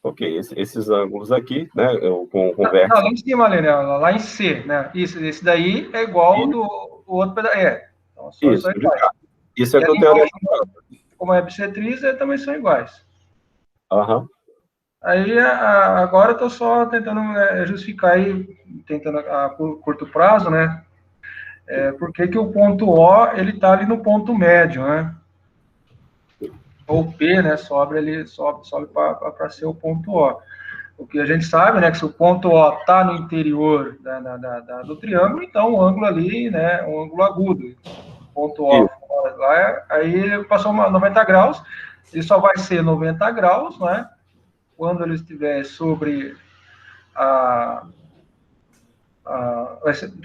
Ok, esses ângulos aqui, né? Com vértice. Lá em cima, ali, né? Lá em C, né? Esse daí é igual do outro pedaço. Então, isso, isso é que eu tenho. Como é bissetriz, também são iguais. Aham. Aí, agora eu estou só tentando justificar aí, tentando a curto prazo, né? Por que o ponto O, ele está ali no ponto médio, né? Ou P, né? Sobe para ser o ponto O. O que a gente sabe, né? Que se o ponto O está no interior do triângulo, então o ângulo ali, né? Um ângulo agudo. O ponto O lá, aí passou 90 graus, ele só vai ser 90 graus, né? Quando ele estiver sobre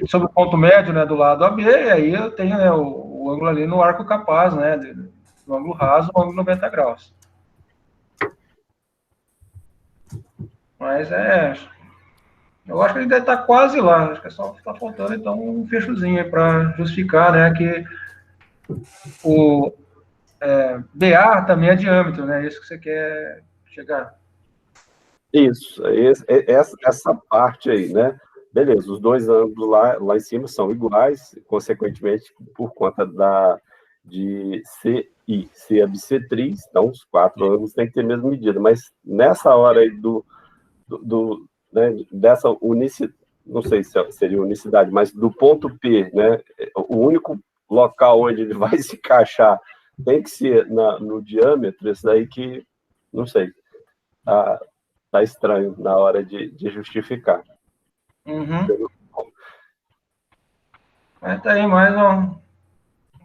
sobre o ponto médio, né, do lado AB, e aí eu tenho, né, o ângulo ali no arco capaz, né, do ângulo raso, o ângulo 90 graus. Mas eu acho que ele deve estar quase lá, acho que só está faltando, então, um fechozinho aí para justificar, né, que o BA também é diâmetro, né, isso que você quer chegar. Isso, essa parte aí, né? Beleza, os dois ângulos lá em cima são iguais, consequentemente, por conta de CI ser a bissetriz, então os quatro ângulos têm que ter a mesma medida, mas nessa hora aí né, dessa unicidade, não sei se seria unicidade, mas do ponto P, né? O único local onde ele vai se encaixar tem que ser no diâmetro, isso daí que, não sei, tá estranho na hora de justificar. Uhum. Mas tá aí mais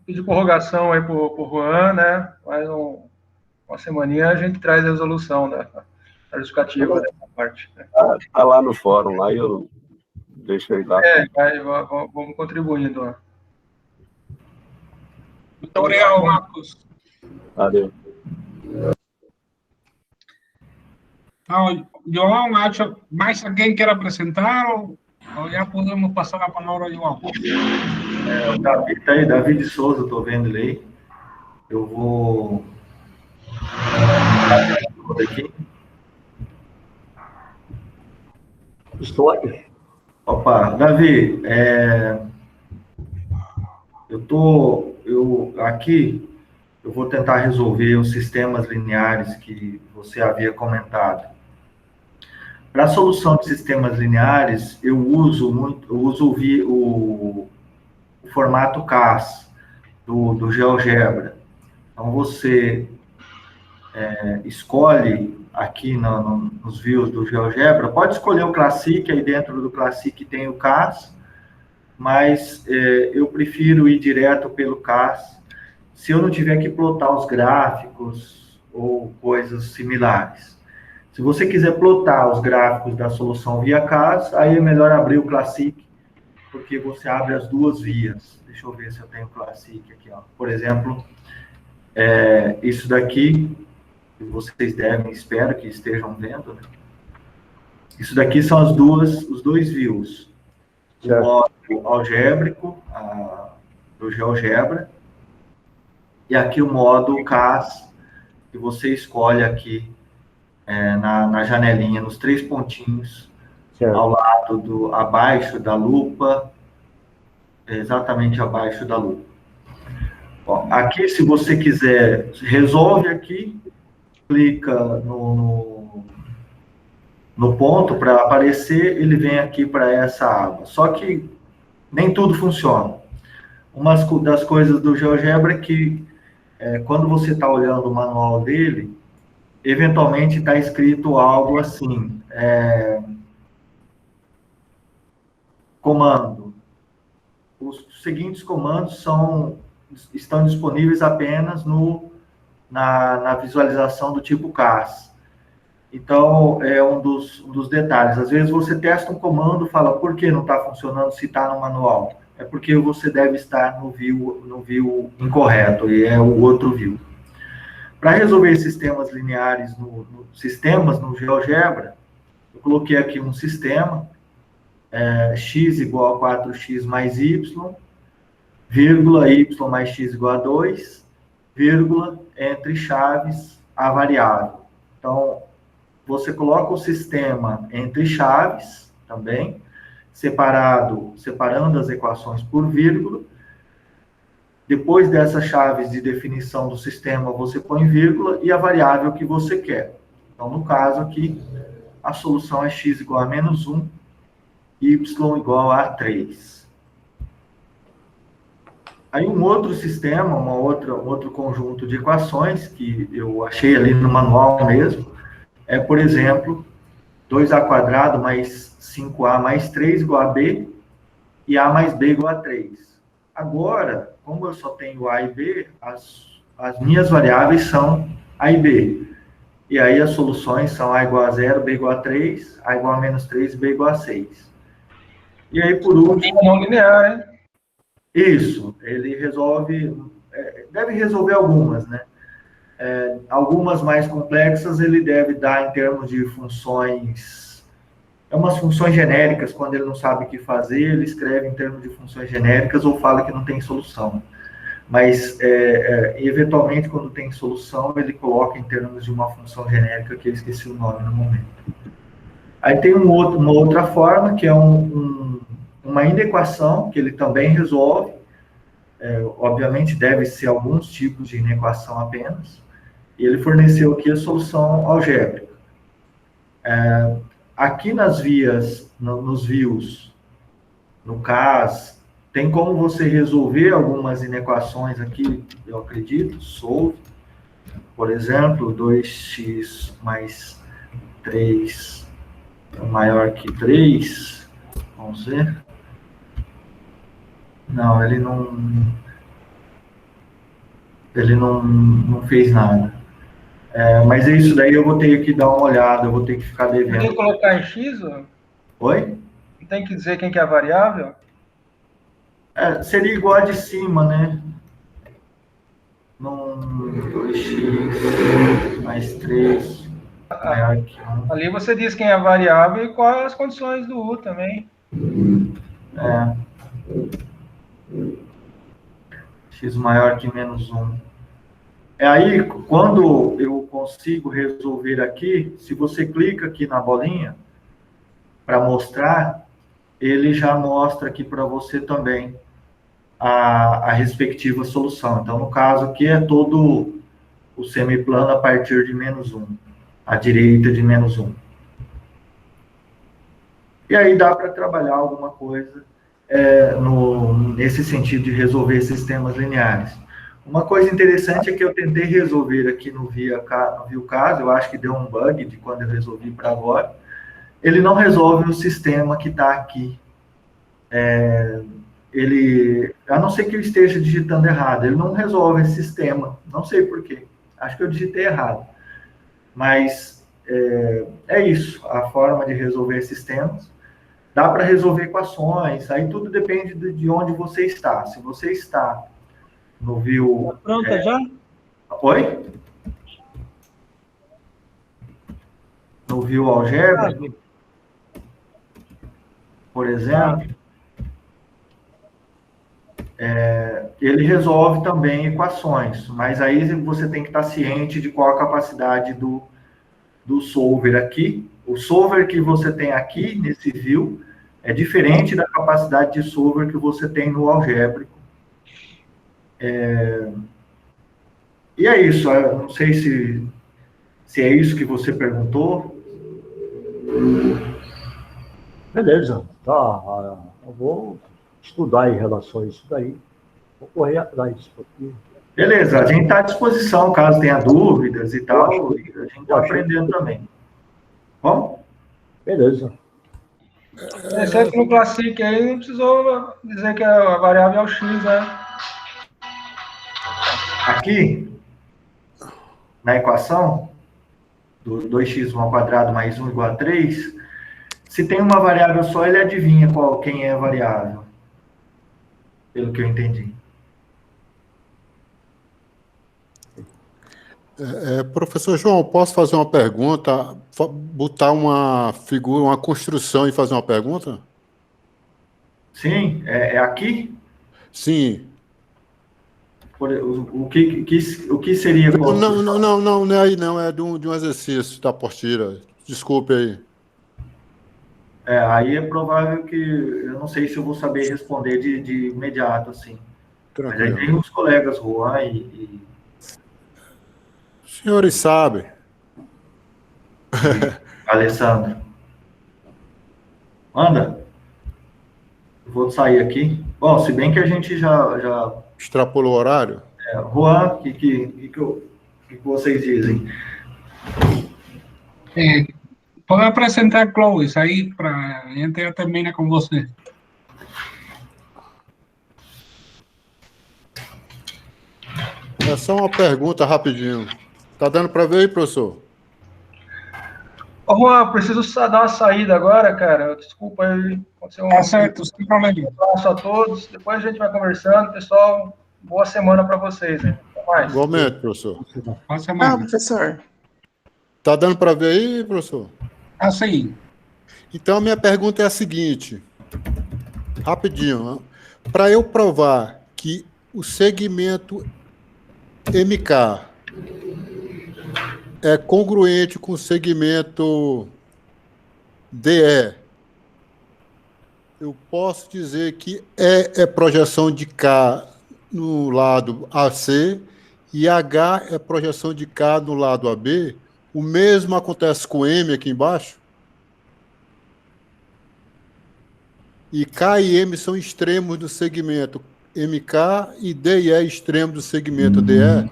pedir prorrogação aí pro Juan, né? Mais uma semaninha a gente traz a resolução da justificativa dessa parte. Né? Tá lá no fórum, lá eu deixo aí lá. Vamos contribuindo. Ó. Muito obrigado, Marcos. Valeu. Então, João, acho mais alguém quer apresentar ou já podemos passar a palavra ao João? O Davi tá aí, Davi de Souza, estou vendo ele aí. Eu vou... aqui. Estou aqui. Opa, Davi, aqui eu vou tentar resolver os sistemas lineares que você havia comentado. Para a solução de sistemas lineares, eu uso o formato CAS do GeoGebra. Então, você escolhe aqui nos views do GeoGebra, pode escolher o Classic, aí dentro do Classic tem o CAS, mas eu prefiro ir direto pelo CAS, se eu não tiver que plotar os gráficos ou coisas similares. Se você quiser plotar os gráficos da solução via CAS, aí é melhor abrir o Classic, porque você abre as duas vias. Deixa eu ver se eu tenho o Classic aqui, ó. Por exemplo, isso daqui, vocês espero que estejam vendo, né? Isso daqui são os dois views. O modo algébrico do GeoGebra e aqui o modo CAS, que você escolhe aqui na janelinha, nos 3 pontinhos, ao lado abaixo da lupa, exatamente abaixo da lupa. Bom, aqui, se você quiser, resolve aqui, clica no ponto para aparecer, ele vem aqui para essa aba. Só que nem tudo funciona. Uma das coisas do GeoGebra é que, quando você está olhando o manual dele, eventualmente está escrito algo assim, comando. Os seguintes comandos estão disponíveis apenas na visualização do tipo CAS. Então, é um dos detalhes. Às vezes você testa um comando e fala, por que não está funcionando se está no manual? É porque você deve estar no view incorreto, e é o outro view. Para resolver sistemas lineares no GeoGebra, eu coloquei aqui um sistema, x igual a 4x mais y, vírgula, y mais x igual a 2, vírgula, entre chaves, a variável. Então, você coloca o sistema entre chaves, também, separando as equações por vírgula. Depois dessas chaves de definição do sistema, você põe vírgula e a variável que você quer. Então, no caso aqui, a solução é x igual a menos 1, y igual a 3. Aí um outro sistema, um outro conjunto de equações, que eu achei ali no manual mesmo, por exemplo, 2a² mais 5a mais 3 igual a b, e a mais b igual a 3. Agora, como eu só tenho a e b, as minhas variáveis são a e b. E aí as soluções são a igual a 0, b igual a 3, a igual a menos 3, b igual a 6. E aí, por último... Não linear, hein? Isso, ele deve resolver algumas, né? Algumas mais complexas ele deve dar em termos de funções, umas funções genéricas. Quando ele não sabe o que fazer, ele escreve em termos de funções genéricas ou fala que não tem solução. Mas, eventualmente, quando tem solução, ele coloca em termos de uma função genérica, que eu esqueci o nome no momento. Aí tem uma outra forma, que é uma inequação, que ele também resolve. Obviamente, deve ser alguns tipos de inequação apenas. E ele forneceu aqui a solução algébrica. Aqui nas vias, nos views, no CAS, tem como você resolver algumas inequações aqui, eu acredito, solve. Por exemplo, 2x mais 3 maior que 3. Vamos ver. Não, ele não fez nada. Mas isso daí eu vou ter que dar uma olhada, eu vou ter que ficar devendo. Tem que colocar em x? Ó? Oi? Tem que dizer quem que é a variável? Seria igual a de cima, né? 2x mais 3 maior que 1. Ali você diz quem é a variável e quais as condições do U também. X maior que menos 1. Aí, quando eu consigo resolver aqui, se você clica aqui na bolinha para mostrar, ele já mostra aqui para você também a respectiva solução. Então, no caso aqui, é todo o semiplano a partir de -1, à direita de -1. E aí dá para trabalhar alguma coisa nesse sentido de resolver sistemas lineares. Uma coisa interessante é que eu tentei resolver aqui no ViewCAS, eu acho que deu um bug de quando eu resolvi para agora. Ele não resolve o sistema que está aqui. A não ser que eu esteja digitando errado, ele não resolve esse sistema. Não sei por quê. Acho que eu digitei errado. Mas é isso, a forma de resolver sistemas. Dá para resolver equações, aí tudo depende de onde você está. Se você está no View... Tá pronta já? Oi? No View Algebra, por exemplo, ele resolve também equações, mas aí você tem que estar ciente de qual a capacidade do solver aqui. O solver que você tem aqui, nesse view, é diferente da capacidade de solver que você tem no algébrico. E é isso, eu não sei se é isso que você perguntou. Beleza, tá. Eu vou estudar em relação a isso daí. Vou correr atrás. Porque... Beleza, a gente está à disposição, caso tenha dúvidas e tal, a gente está aprendendo também. Bom? Beleza. Exceto no Classic aí, não precisou dizer que a variável é o x, né? Aqui, na equação, do 2x² mais 1 igual a 3, se tem uma variável só, ele adivinha quem é a variável. Pelo que eu entendi. Professor João, posso fazer uma pergunta? Botar uma figura, uma construção e fazer uma pergunta? Sim, é aqui? Sim. O que seria construção? Não é aí não, é de um exercício da apostila. Desculpe aí. Aí é provável que, eu não sei se eu vou saber responder de imediato, assim. Tranquilo. Mas aí tem os colegas, Juan e... Os senhores sabem. Alessandro. Anda. Eu vou sair aqui. Bom, se bem que a gente já... Extrapolou o horário? Juan, o que vocês dizem? Pode apresentar Clóvis aí, para a gente já termina com você. É só uma pergunta rapidinho. Tá dando para ver aí, professor? Ô, Juan, preciso dar uma saída agora, cara. Desculpa aí. Tá certo, sem problema. Um abraço a todos. Depois a gente vai conversando. Pessoal, boa semana para vocês. Hein? Até mais. Igualmente, professor. Boa semana. Professor. Tá dando para ver aí, professor? Assim. Então, a minha pergunta é a seguinte. Rapidinho. Para eu provar que o segmento MK é congruente com o segmento DE, eu posso dizer que é projeção de K no lado AC e H é projeção de K no lado AB. O mesmo acontece com M aqui embaixo? E K e M são extremos do segmento MK e D e E extremo do segmento DE?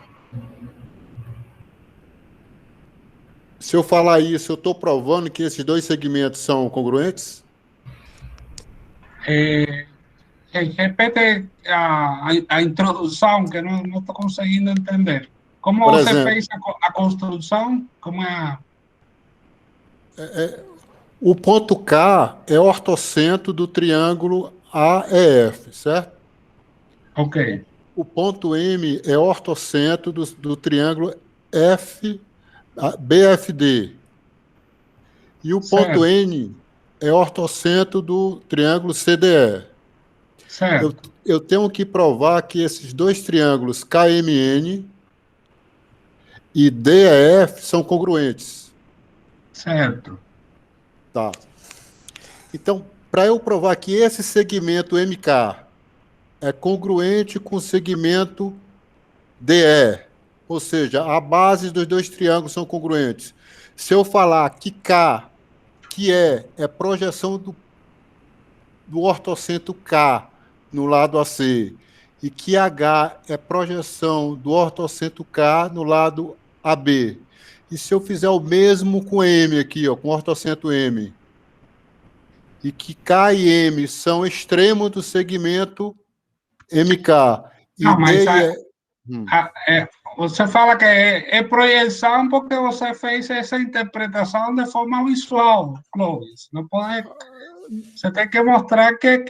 Se eu falar isso, eu estou provando que esses dois segmentos são congruentes? Repete a introdução, que não estou conseguindo entender. Como Por você exemplo, fez a construção? Como é? O ponto K é ortocentro do triângulo AEF, certo? Ok. O ponto M é ortocentro do triângulo BFD. E o ponto N é ortocentro do triângulo CDE. Certo. Eu tenho que provar que esses dois triângulos KMN e D a F são congruentes. Certo. Tá. Então, para eu provar que esse segmento MK é congruente com o segmento DE, ou seja, a base dos dois triângulos são congruentes. Se eu falar que K, que é projeção do ortocentro K no lado AC, e que H é projeção do ortocentro K no lado AB. E se eu fizer o mesmo com M aqui, ó, com ortocentro M, e que K e M são extremos do segmento MK, e Não, mas D e você fala que é projeção porque você fez essa interpretação de forma visual, Clóvis. Não pode. Você tem que mostrar que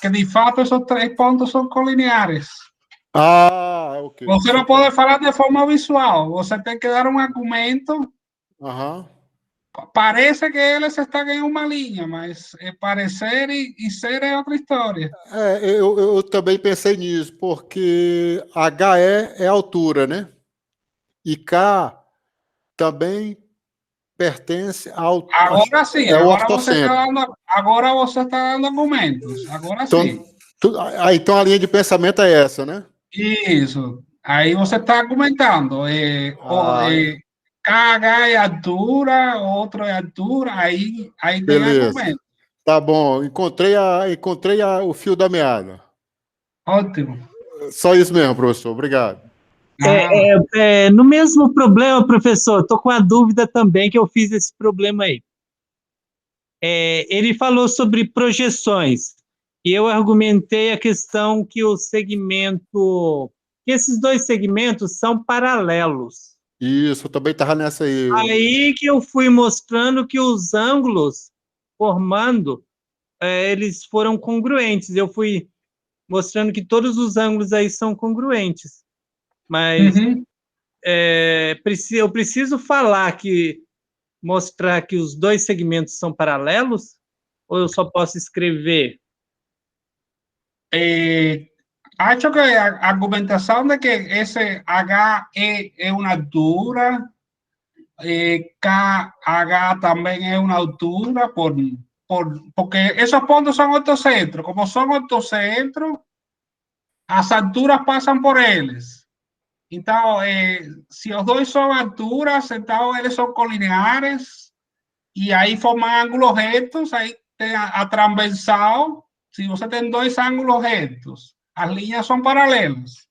de fato esses 3 pontos são colineares. ok. Você não pode falar de forma visual. Você tem que dar um argumento. Parece que eles estão em uma linha, mas parecer e ser é outra história. Eu também pensei nisso, porque HE é altura, né? E K também pertence ao... Agora sim, agora você está dando argumentos. Agora então, sim. Então a linha de pensamento é essa, né? Isso. Aí você está argumentando. KH é altura, outro é altura, aí tem argumento. Tá bom, encontrei o fio da meada. Ótimo. Só isso mesmo, professor. Obrigado. No mesmo problema, professor, estou com a dúvida também que eu fiz esse problema aí. Ele falou sobre projeções, e eu argumentei a questão que que esses dois segmentos são paralelos. Isso, eu também estava nessa aí. Aí que eu fui mostrando que os ângulos formando, eles foram congruentes. Eu fui mostrando que todos os ângulos aí são congruentes. Mas eu preciso mostrar que os dois segmentos são paralelos? Ou eu só posso escrever? Acho que a argumentação de que esse HE é uma altura, KH também é uma altura, porque esos pontos son ortocentros. Como son ortocentros, as alturas passam por eles. Então, se os dois são alturas, então eles são colineares e aí formam ângulos retos. Aí tem a transversal. Se você tem dois ângulos retos, as linhas são paralelas.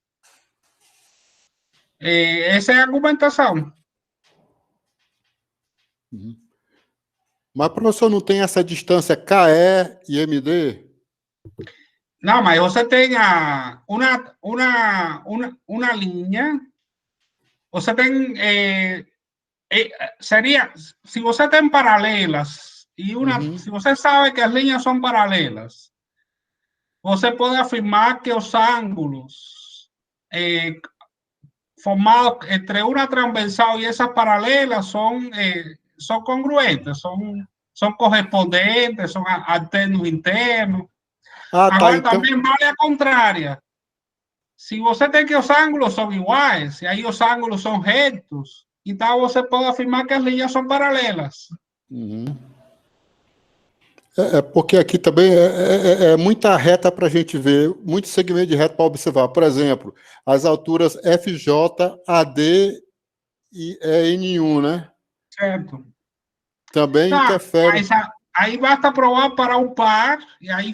Essa é a argumentação. Mas, professor, não tem essa distância KE e MD? Não, mas você tem uma linha. Você tem... seria... Se você tem paralelas, se você sabe que as linhas são paralelas, você pode afirmar que os ângulos formados entre uma transversal e essas paralelas são congruentes, são correspondentes, são alternos internos. Agora, então... também vale a contrária. Se você tem que os ângulos são iguais, e aí os ângulos são retos, então você pode afirmar que as linhas são paralelas. Porque aqui também é muita reta para a gente ver, muito segmento de reta para observar. Por exemplo, as alturas FJ, AD e N1, né? Certo. Também interfere. Aí basta provar para um par, e aí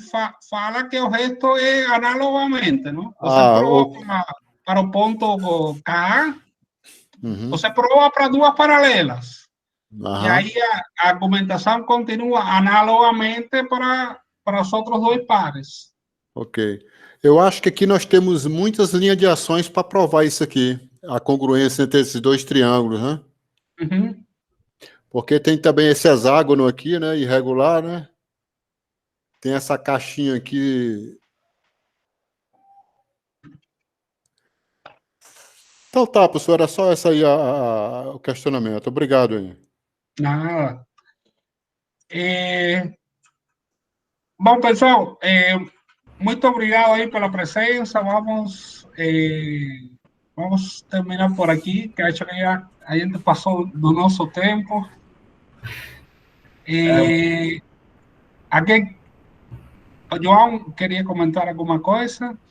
fala que o resto é analogamente, não? Você prova para o ponto K, você prova para duas paralelas. E aí a argumentação continua analogamente para os outros dois pares. Ok. Eu acho que aqui nós temos muitas linhas de ações para provar isso aqui, a congruência entre esses dois triângulos, né? Porque tem também esse hexágono aqui, né? Irregular, né? Tem essa caixinha aqui. Então tá, professor, era só essa aí o questionamento. Obrigado aí. Nada. Bom, pessoal, muito obrigado aí pela presença. Vamos vamos terminar por aqui, que acho que já a gente passou do nosso tempo. Aqui, o João queria comentar alguma coisa?